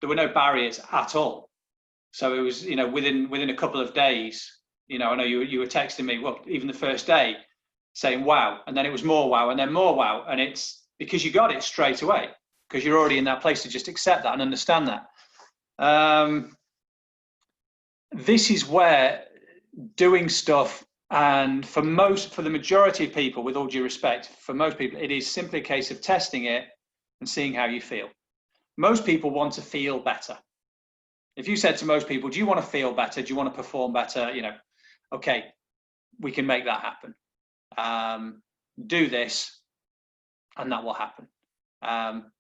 were no barriers at all. So it was, within a couple of days, I know you were texting me, well, even the first day, saying wow, and then it was more wow, and then more wow, and it's because you got it straight away, because you're already in that place to just accept that and understand that. This is where doing stuff, and for the majority of people, with all due respect, for most people, it is simply a case of testing it and seeing how you feel. Most people want to feel better. If you said to most people, do you want to feel better? Do you want to perform better? Okay, we can make that happen. Do this and that will happen.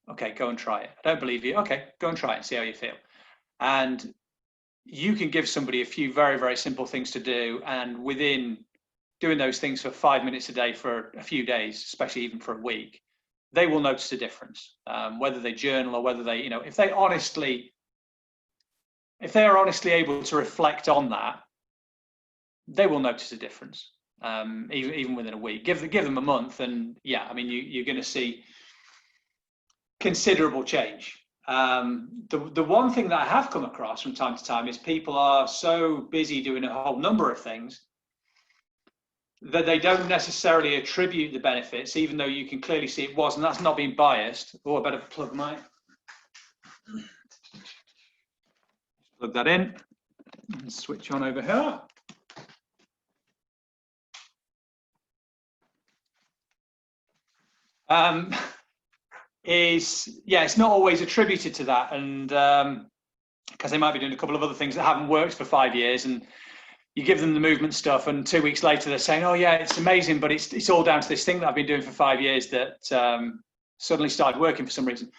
Okay, go and try it. I don't believe you. Okay, go and try it and see how you feel. And you can give somebody a few very, very simple things to do, and within doing those things for 5 minutes a day for a few days, especially even for a week, they will notice a difference. Whether they journal or whether they, if they are honestly able to reflect on that, they will notice a difference. Even within a week. Give them a month, and yeah, you're going to see considerable change. The one thing that I have come across from time to time is people are so busy doing a whole number of things that they don't necessarily attribute the benefits, even though you can clearly see it was, and that's not being biased. Oh, I better plug that in and switch on over here. is, yeah, it's not always attributed to that. And because they might be doing a couple of other things that haven't worked for 5 years, and you give them the movement stuff, and 2 weeks later they're saying, oh yeah, it's amazing, but it's all down to this thing that I've been doing for 5 years that suddenly started working for some reason.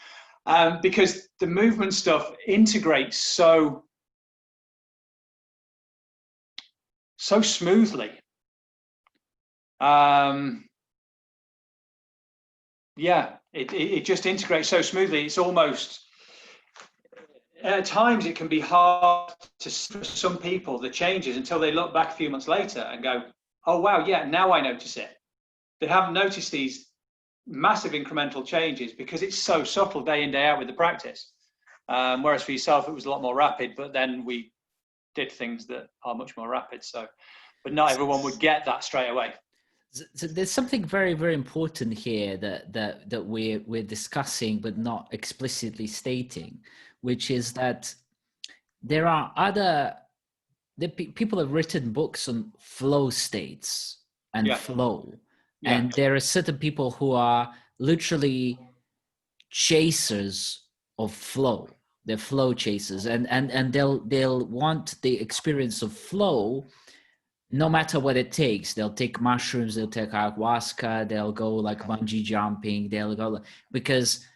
Because the movement stuff integrates so smoothly. Yeah, it just integrates so smoothly. It's almost, at times it can be hard for some people, the changes, until they look back a few months later and go, oh wow, yeah, now I notice it. They haven't noticed these massive incremental changes because it's so subtle day in, day out with the practice. Whereas for yourself, it was a lot more rapid, but then we did things that are much more rapid. So, but not everyone would get that straight away. So there's something very, very important here that we're discussing, but not explicitly stating, which is that there are people have written books on flow states and flow. Yeah. And there are certain people who are literally chasers of flow. They're flow chasers, and they'll want the experience of flow no matter what it takes. They'll take mushrooms, they'll take ayahuasca, they'll go like bungee jumping, they'll go, because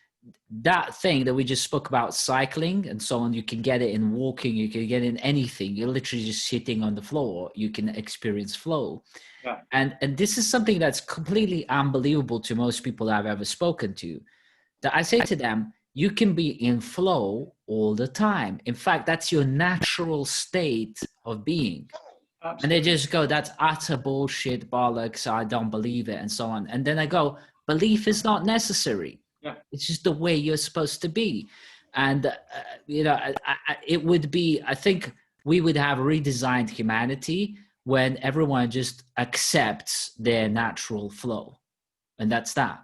that thing that we just spoke about, cycling and so on, you can get it in walking, you can get it in anything. You're literally just sitting on the floor, you can experience flow. Yeah. And this is something that's completely unbelievable to most people that I've ever spoken to. That I say to them, you can be in flow all the time. In fact, that's your natural state of being. Absolutely. And they just go, that's utter bullshit, bollocks, I don't believe it, and so on. And then I go, belief is not necessary. Yeah. It's just the way you're supposed to be. And, it would be, I think we would have redesigned humanity when everyone just accepts their natural flow. And that's that.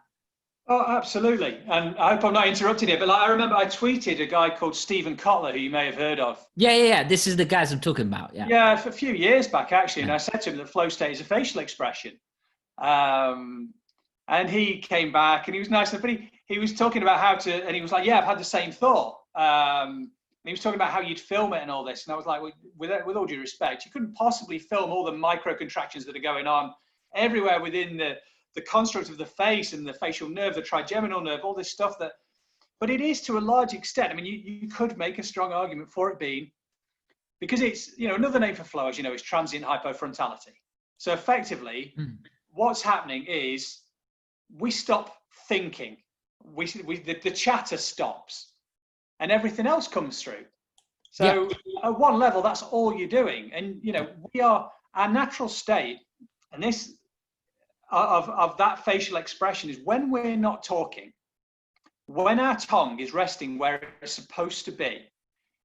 Oh, absolutely. And I hope I'm not interrupting it, but I remember I tweeted a guy called Stephen Kotler, who you may have heard of. Yeah. This is the guys I'm talking about. Yeah. Yeah, for a few years back, actually. And I said to him that flow state is a facial expression. And he came back and he was nice, but he was talking about how to, and he was like, yeah, I've had the same thought. And he was talking about how you'd film it and all this. And I was like, well, with all due respect, you couldn't possibly film all the micro contractions that are going on everywhere within the construct of the face and the facial nerve, the trigeminal nerve, all this stuff but it is to a large extent. I mean, you could make a strong argument for it being, because it's, another name for flow, as you know, is transient hypofrontality. So effectively, what's happening is we stop thinking, the chatter stops and everything else comes through. So at one level, that's all you're doing. And, our natural state, and this, of that facial expression is when we're not talking, when our tongue is resting where it's supposed to be,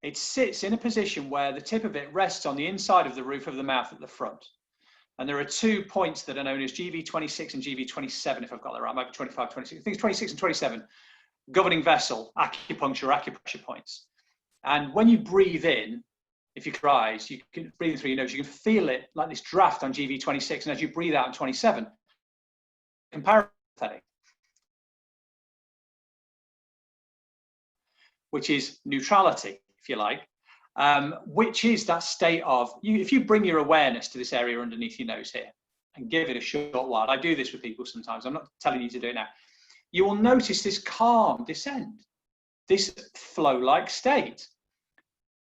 it sits in a position where the tip of it rests on the inside of the roof of the mouth at the front. And there are 2 points that are known as GV26 and GV27, if I've got that right, maybe 25, 26, I think it's 26 and 27, governing vessel, acupressure points. And when you breathe in, if you close your eyes, you can breathe through your nose, you can feel it like this draft on GV26, and as you breathe out in 27, parasympathetic, which is neutrality, if you like, which is that state of, if you bring your awareness to this area underneath your nose here and give it a short while, I do this with people sometimes, I'm not telling you to do it now, you will notice this calm descent, this flow-like state,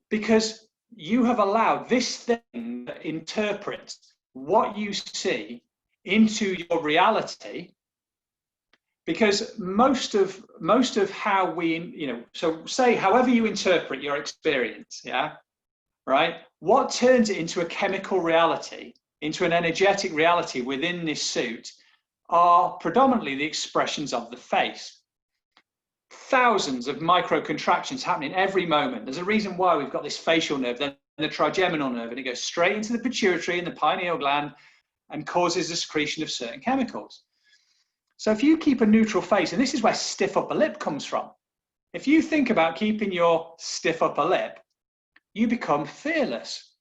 because you have allowed this thing that interprets what you see into your reality. Because most of how we, so say however you interpret your experience, right? What turns it into a chemical reality, into an energetic reality within this suit, are predominantly the expressions of the face. Thousands of micro contractions happening every moment. There's a reason why we've got this facial nerve, then the trigeminal nerve, and it goes straight into the pituitary and the pineal gland and causes the secretion of certain chemicals. So if you keep a neutral face, and this is where stiff upper lip comes from. If you think about keeping your stiff upper lip, you become fearless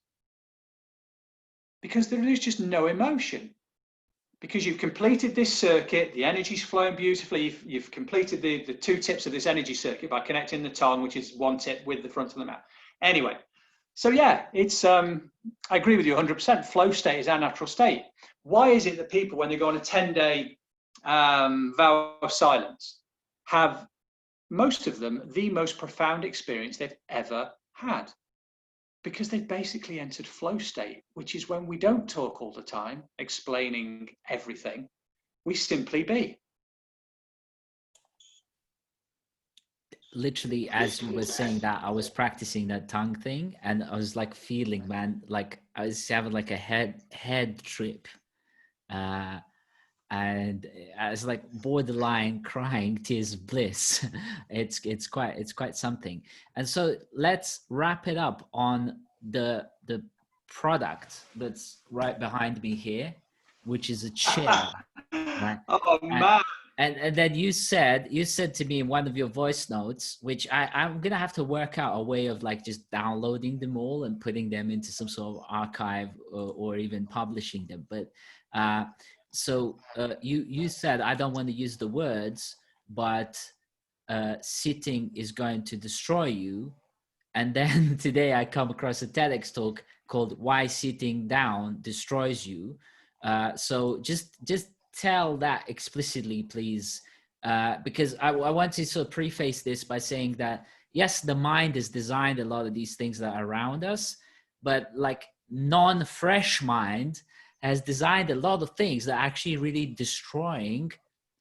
because there is just no emotion. because you've completed this circuit, the energy's flowing beautifully, you've completed the two tips of this energy circuit by connecting the tongue, which is one tip, with the front of the mouth. Anyway, so yeah, it's I agree with you 100%. Flow state is our natural state. Why is it that people, when they go on a 10-day vow of silence, have, most of them, the most profound experience they've ever had? Because they've basically entered flow state, which is when we don't talk all the time, explaining everything. We simply be. Literally, as you were saying that, I was practicing that tongue thing, and I was like feeling, man, like I was having like a head trip, and I was like borderline crying tears of bliss. It's quite something. And so let's wrap it up on the product that's right behind me here, which is a chair, right? Oh man. And then you said to me in one of your voice notes, which I'm gonna have to work out a way of like just downloading them all and putting them into some sort of archive, or even publishing them. But so you said, I don't want to use the words, but sitting is going to destroy you. And then today I come across a TEDx talk called "Why Sitting Down Destroys You." So just tell that explicitly, please, because I want to sort of preface this by saying that, yes, the mind has designed a lot of these things that are around us, but like non-fresh mind has designed a lot of things that are actually really destroying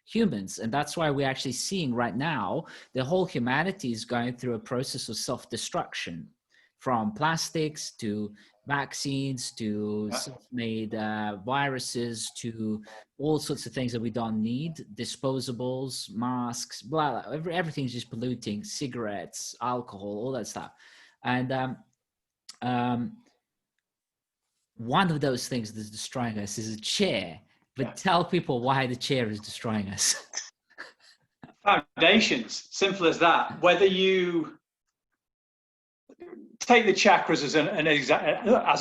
humans. And that's why we're actually seeing right now the whole humanity is going through a process of self-destruction, from plastics to vaccines to self-made viruses to all sorts of things that we don't need, disposables, masks, blah, blah. Everything's just polluting, cigarettes, alcohol, all that stuff. And one of those things that's destroying us is a chair. But tell people why the chair is destroying us. Foundations, simple as that. Whether you take the chakras as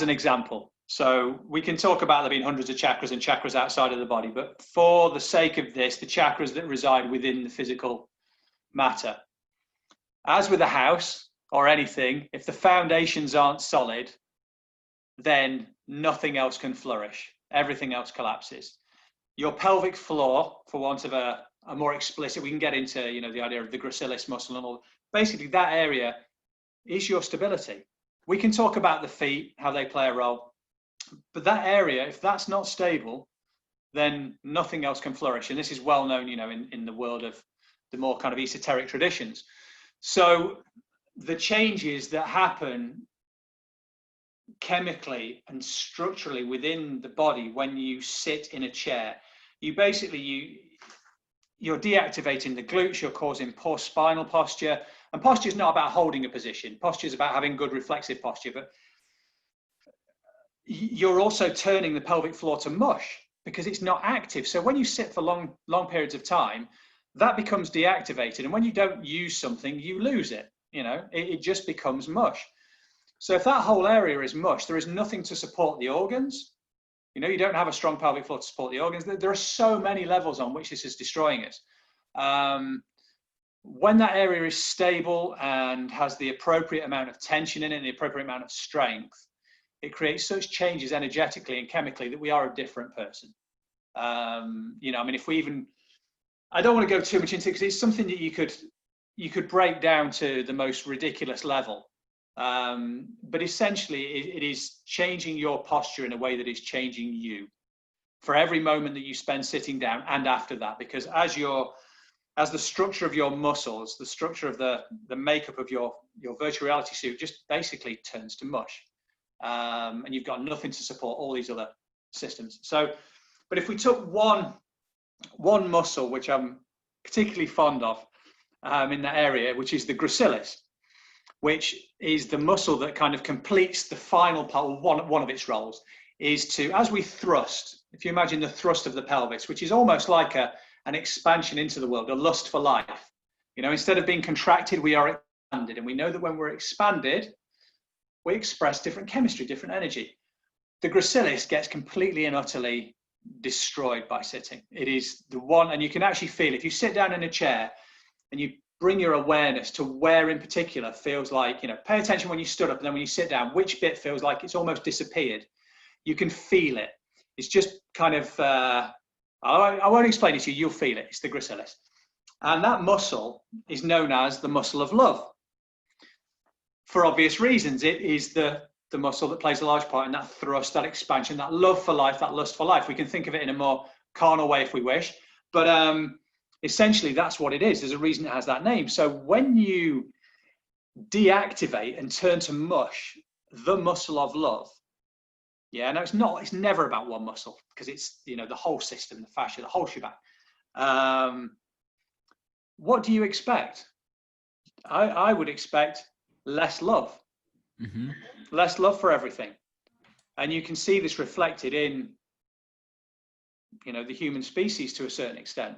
an example. So we can talk about there being hundreds of chakras and chakras outside of the body, but for the sake of this, the chakras that reside within the physical matter. As with a house or anything, if the foundations aren't solid, then nothing else can flourish. Everything else collapses. Your pelvic floor, for want of a more explicit, we can get into, the idea of the gracilis muscle and all. Basically, that area is your stability. We can talk about the feet, how they play a role, but that area, if that's not stable, then nothing else can flourish. And this is well known, in the world of the more kind of esoteric traditions. So the changes that happen chemically and structurally within the body when you sit in a chair, you're deactivating the glutes, you're causing poor spinal posture. And posture is not about holding a position. Posture is about having good reflexive posture, but you're also turning the pelvic floor to mush because it's not active. So when you sit for long periods of time, that becomes deactivated. And when you don't use something, you lose it. It just becomes mush. So if that whole area is mush, there is nothing to support the organs. You don't have a strong pelvic floor to support the organs. There are so many levels on which this is destroying us. When that area is stable and has the appropriate amount of tension in it, and the appropriate amount of strength, it creates such changes energetically and chemically that we are a different person. If we even, I don't want to go too much into it because it's something that you could break down to the most ridiculous level. But essentially, it is changing your posture in a way that is changing you for every moment that you spend sitting down and after that, because as the structure of your muscles, the structure of the makeup of your virtual reality suit just basically turns to mush, and you've got nothing to support all these other systems. So, but if we took one muscle, which I'm particularly fond of in that area, which is the gracilis, which is the muscle that kind of completes the final part, one of its roles, is to, as we thrust, if you imagine the thrust of the pelvis, which is almost like an expansion into the world, a lust for life. Instead of being contracted, we are expanded. And we know that when we're expanded, we express different chemistry, different energy. The gracilis gets completely and utterly destroyed by sitting. It is the one, and you can actually feel, if you sit down in a chair and you bring your awareness to where in particular feels like, pay attention when you stood up, and then when you sit down, which bit feels like it's almost disappeared. You can feel it. It's just kind of, I won't explain it to you, you'll feel it. It's the gracilis. And that muscle is known as the muscle of love. For obvious reasons, it is the muscle that plays a large part in that thrust, that expansion, that love for life, that lust for life. We can think of it in a more carnal way if we wish, but essentially that's what it is. There's a reason it has that name. So when you deactivate and turn to mush the muscle of love, no, it's never about one muscle, because it's, the whole system, the fascia, the whole shebang. What do you expect? I would expect less love, less love for everything. And you can see this reflected in, the human species to a certain extent.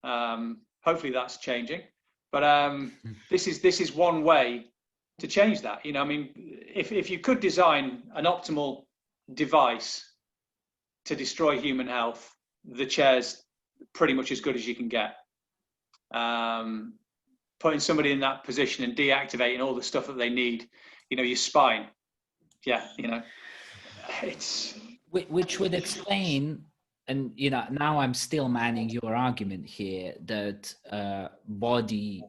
Hopefully that's changing, but this is one way to change that. If you could design an optimal device to destroy human health, the chair's pretty much as good as you can get. Putting somebody in that position and deactivating all the stuff that they need, your spine. It's which would explain, and now I'm still manning your argument here that body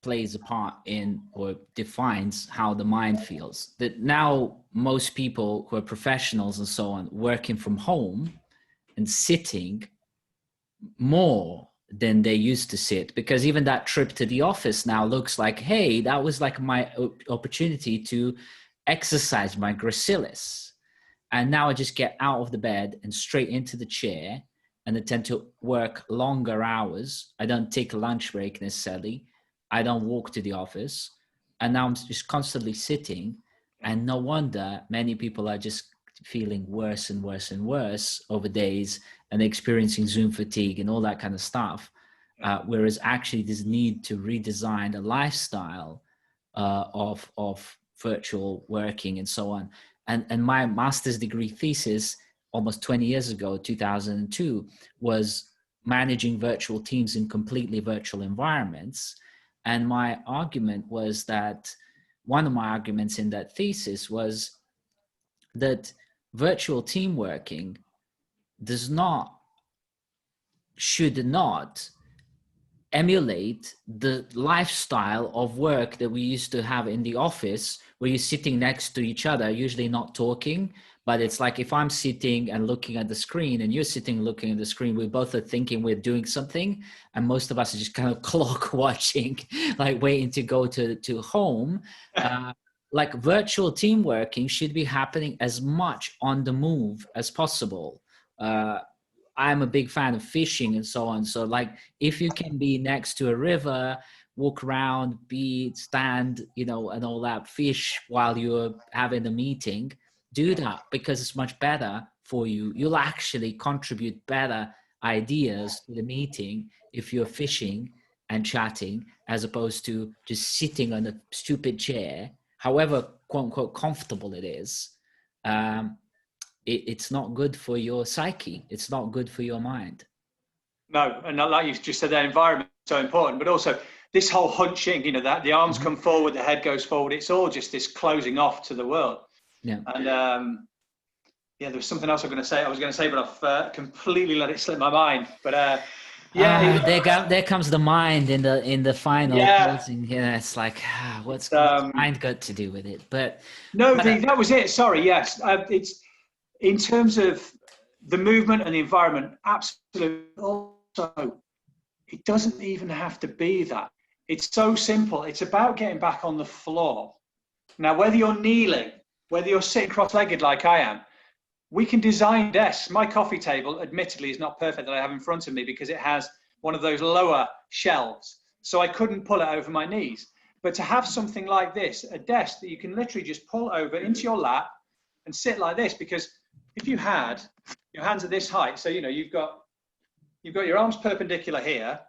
plays a part in or defines how the mind feels. That now most people who are professionals and so on, working from home and sitting more than they used to sit, because even that trip to the office now looks like, hey, that was like my opportunity to exercise my gracilis. And now I just get out of the bed and straight into the chair, and I tend to work longer hours. I don't take a lunch break necessarily. I don't walk to the office. And now I'm just constantly sitting. And no wonder many people are just feeling worse and worse and worse over days, and experiencing Zoom fatigue and all that kind of stuff. Whereas actually this need to redesign a lifestyle of virtual working and so on. And my master's degree thesis almost 20 years ago, 2002, was managing virtual teams in completely virtual environments. And my argument was that, one of my arguments in that thesis was that virtual team working should not emulate the lifestyle of work that we used to have in the office, where you're sitting next to each other, usually not talking, but it's like if I'm sitting and looking at the screen and you're sitting looking at the screen, we both are thinking we're doing something, and most of us are just kind of clock watching, like waiting to go to home. Like virtual team working should be happening as much on the move as possible. I'm a big fan of fishing and so on. So like if you can be next to a river, walk around, stand, and all that, fish while you're having a meeting, do that, because it's much better for you. You'll actually contribute better ideas to the meeting if you're fishing and chatting, as opposed to just sitting on a stupid chair, however quote unquote comfortable it is. It's not good for your psyche. It's not good for your mind. No, and like you just said, the environment is so important, but also this whole hunching, that the arms come forward, the head goes forward. It's all just this closing off to the world. Yeah. And there was something else I was going to say, but I've completely let it slip my mind. But there comes the mind in the final closing. It's like, what's mind got to do with it? But no, that was it. Sorry, yes, it's. In terms of the movement and the environment, absolutely. Also, it doesn't even have to be that. It's so simple. It's about getting back on the floor. Now, whether you're kneeling, whether you're sitting cross-legged like I am, we can design desks. My coffee table, admittedly, is not perfect that I have in front of me, because it has one of those lower shelves. So I couldn't pull it over my knees. But to have something like this, a desk that you can literally just pull over into your lap and sit like this, because if you had your hands at this height, so you've got your arms perpendicular here,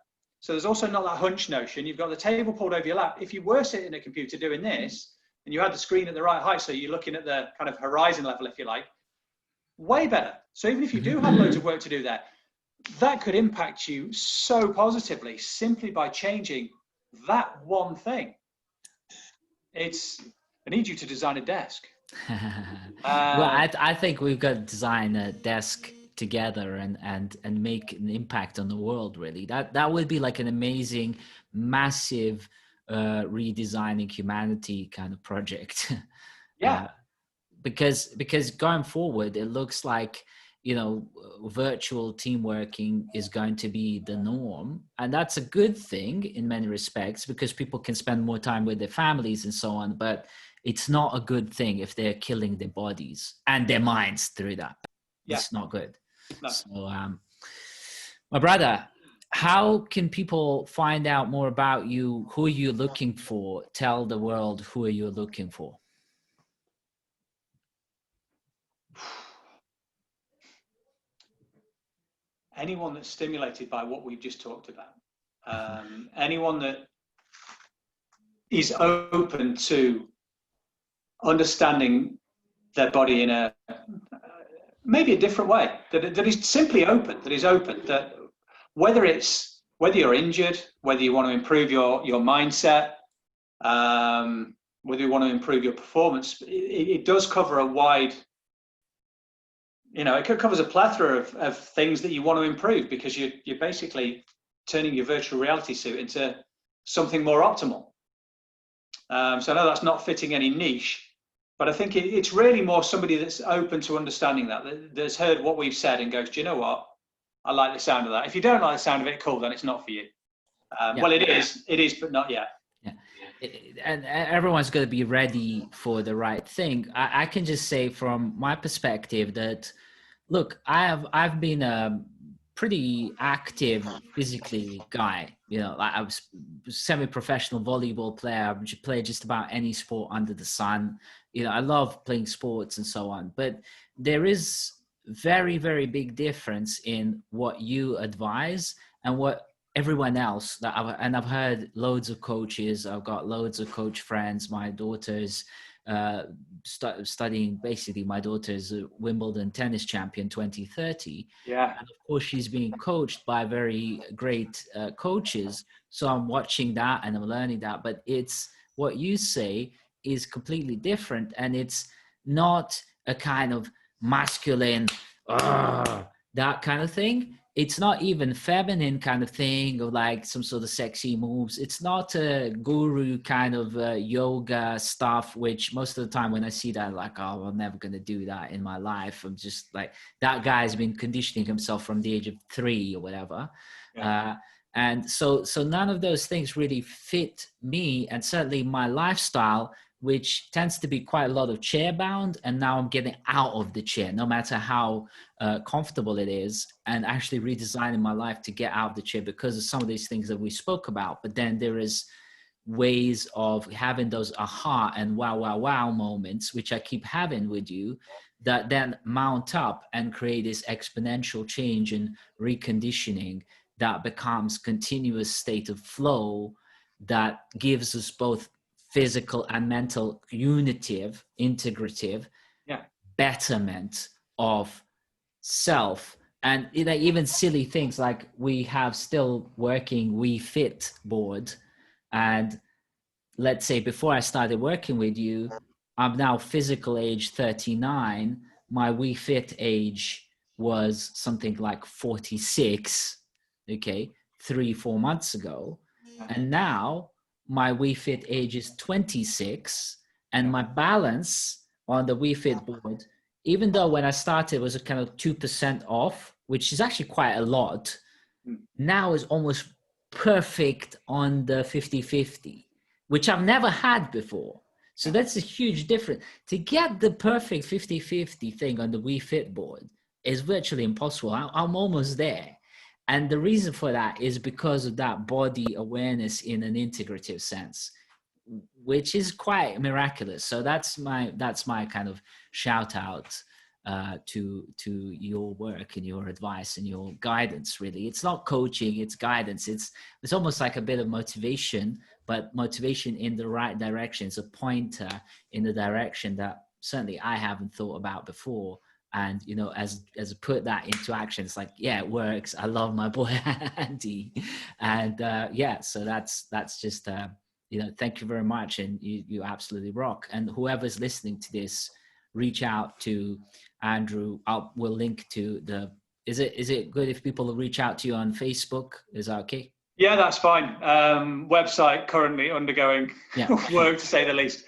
so there's also not that hunch notion. You've got the table pulled over your lap. If you were sitting at a computer doing this, and you had the screen at the right height, so you're looking at the kind of horizon level, if you like, way better. So even if you do have loads of work to do there, that could impact you so positively simply by changing that one thing. I need you to design a desk. Well, I think we've got to design a desk together and make an impact on the world. Really, that would be like an amazing, massive redesigning humanity kind of project. Yeah. Because going forward, it looks like, you know, virtual team working is going to be the norm, and that's a good thing in many respects because people can spend more time with their families and so on. But it's not a good thing if they're killing their bodies and their minds through that. Yeah. It's not good. No. So, my brother, how can people find out more about you? Who are you looking for? Tell the world who are you looking for. Anyone that's stimulated by what we've just talked about, anyone that is open to understanding their body in a maybe a different way, that is simply open, that whether you're injured, whether you want to improve your mindset, whether you want to improve your performance, it does cover a wide, it covers a plethora of things that you want to improve, because you're basically turning your virtual reality suit into something more optimal. So I know that's not fitting any niche, but I think it's really more somebody that's open to understanding that's heard what we've said and goes, do you know what? I like the sound of that. If you don't like the sound of it, cool, then it's not for you. Well, it is, but not yet. Yeah. And everyone's going to be ready for the right thing. I can just say from my perspective that, look, I've been a pretty active physically guy. I was a semi-professional volleyball player. I played just about any sport under the sun. I love playing sports and so on. But there is very, very big difference in what you advise and what everyone else I've heard loads of coaches. I've got loads of coach friends. My daughter's studying. Basically, my daughter's a Wimbledon tennis champion 2030. Yeah. And of course, she's being coached by very great coaches. So I'm watching that and I'm learning that. But it's what you say is completely different, and it's not a kind of masculine that kind of thing. It's not even feminine kind of thing or like some sort of sexy moves. It's not a guru kind of yoga stuff, which most of the time when I see that, I'm like, oh, I'm never going to do that in my life. I'm just like, that guy's been conditioning himself from the age of 3 or whatever. Yeah. And so none of those things really fit me, and certainly my lifestyle, which tends to be quite a lot of chair bound. And now I'm getting out of the chair, no matter how comfortable it is, and actually redesigning my life to get out of the chair because of some of these things that we spoke about. But then there is ways of having those aha and wow moments, which I keep having with you, that then mount up and create this exponential change and reconditioning that becomes continuous state of flow that gives us both physical and mental unitive, integrative betterment of self. And even silly things like we have still working We Fit board. And let's say before I started working with you, I'm now physical age 39. My We Fit age was something like 46, 3-4 months ago. And now my We Fit age is 26, and my balance on the We Fit board, even though when I started was a kind of 2% off, which is actually quite a lot, now is almost perfect on the 50-50, which I've never had before. So that's a huge difference. To get the perfect 50-50 thing on the We Fit board is virtually impossible. I'm almost there. And the reason for that is because of that body awareness in an integrative sense, which is quite miraculous. So that's my kind of shout out to your work and your advice and your guidance. Really, it's not coaching, it's guidance. It's almost like a bit of motivation, but motivation in the right direction. It's a pointer in the direction that certainly I haven't thought about before, And as put that into action, it's like, yeah, it works. I love my boy Andy. And so that's just thank you very much, and you absolutely rock. And whoever's listening to this, reach out to Andrew. We'll link to the is it good if people reach out to you on Facebook? Is that okay? Yeah, that's fine. Website currently undergoing work, to say the least.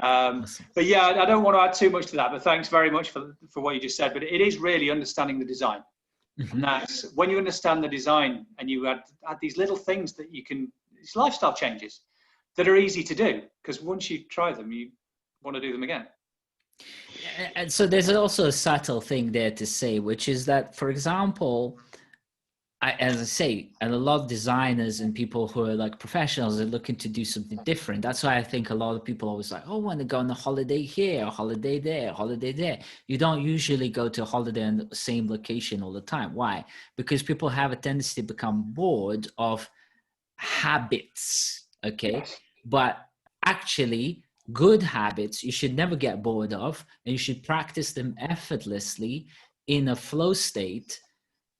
Awesome. But yeah, I don't want to add too much to that, but thanks very much for what you just said. But it is really understanding the design. Mm-hmm. And that's when you understand the design, and you add these little things that you can, these lifestyle changes that are easy to do, because once you try them, you want to do them again. And so there's also a subtle thing there to say, which is that, for example, as I say, and a lot of designers and people who are like professionals are looking to do something different. That's why I think a lot of people always like, oh, I want to go on a holiday here, a holiday there, a holiday there. You don't usually go to a holiday in the same location all the time. Why? Because people have a tendency to become bored of habits, okay? Yes. But actually, good habits you should never get bored of, and you should practice them effortlessly in a flow state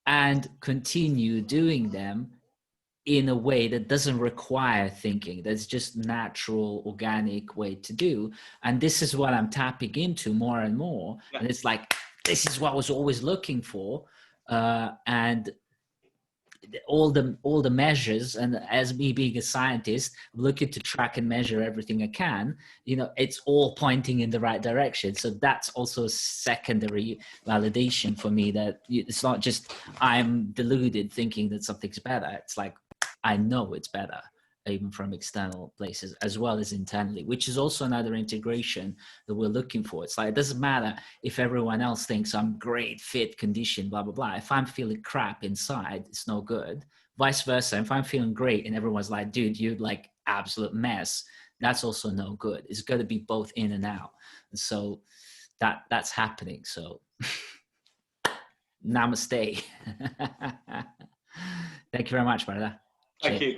and continue doing them in a way that doesn't require thinking. That's just natural, organic way to do. And this is what I'm tapping into more and more. Yeah. And it's like, this is what I was always looking for. And all the measures, and as me being a scientist, looking to track and measure everything I can, it's all pointing in the right direction. So that's also a secondary validation for me, that it's not just I'm deluded thinking that something's better. It's like, I know it's better, even from external places as well as internally, which is also another integration that we're looking for. It's like, it doesn't matter if everyone else thinks I'm great, fit, conditioned, blah, blah, blah. If I'm feeling crap inside, it's no good. Vice versa. If I'm feeling great and everyone's like, dude, you're like absolute mess, that's also no good. It's got to be both in and out. And so that's happening. So namaste. Thank you very much, brother. Thank you.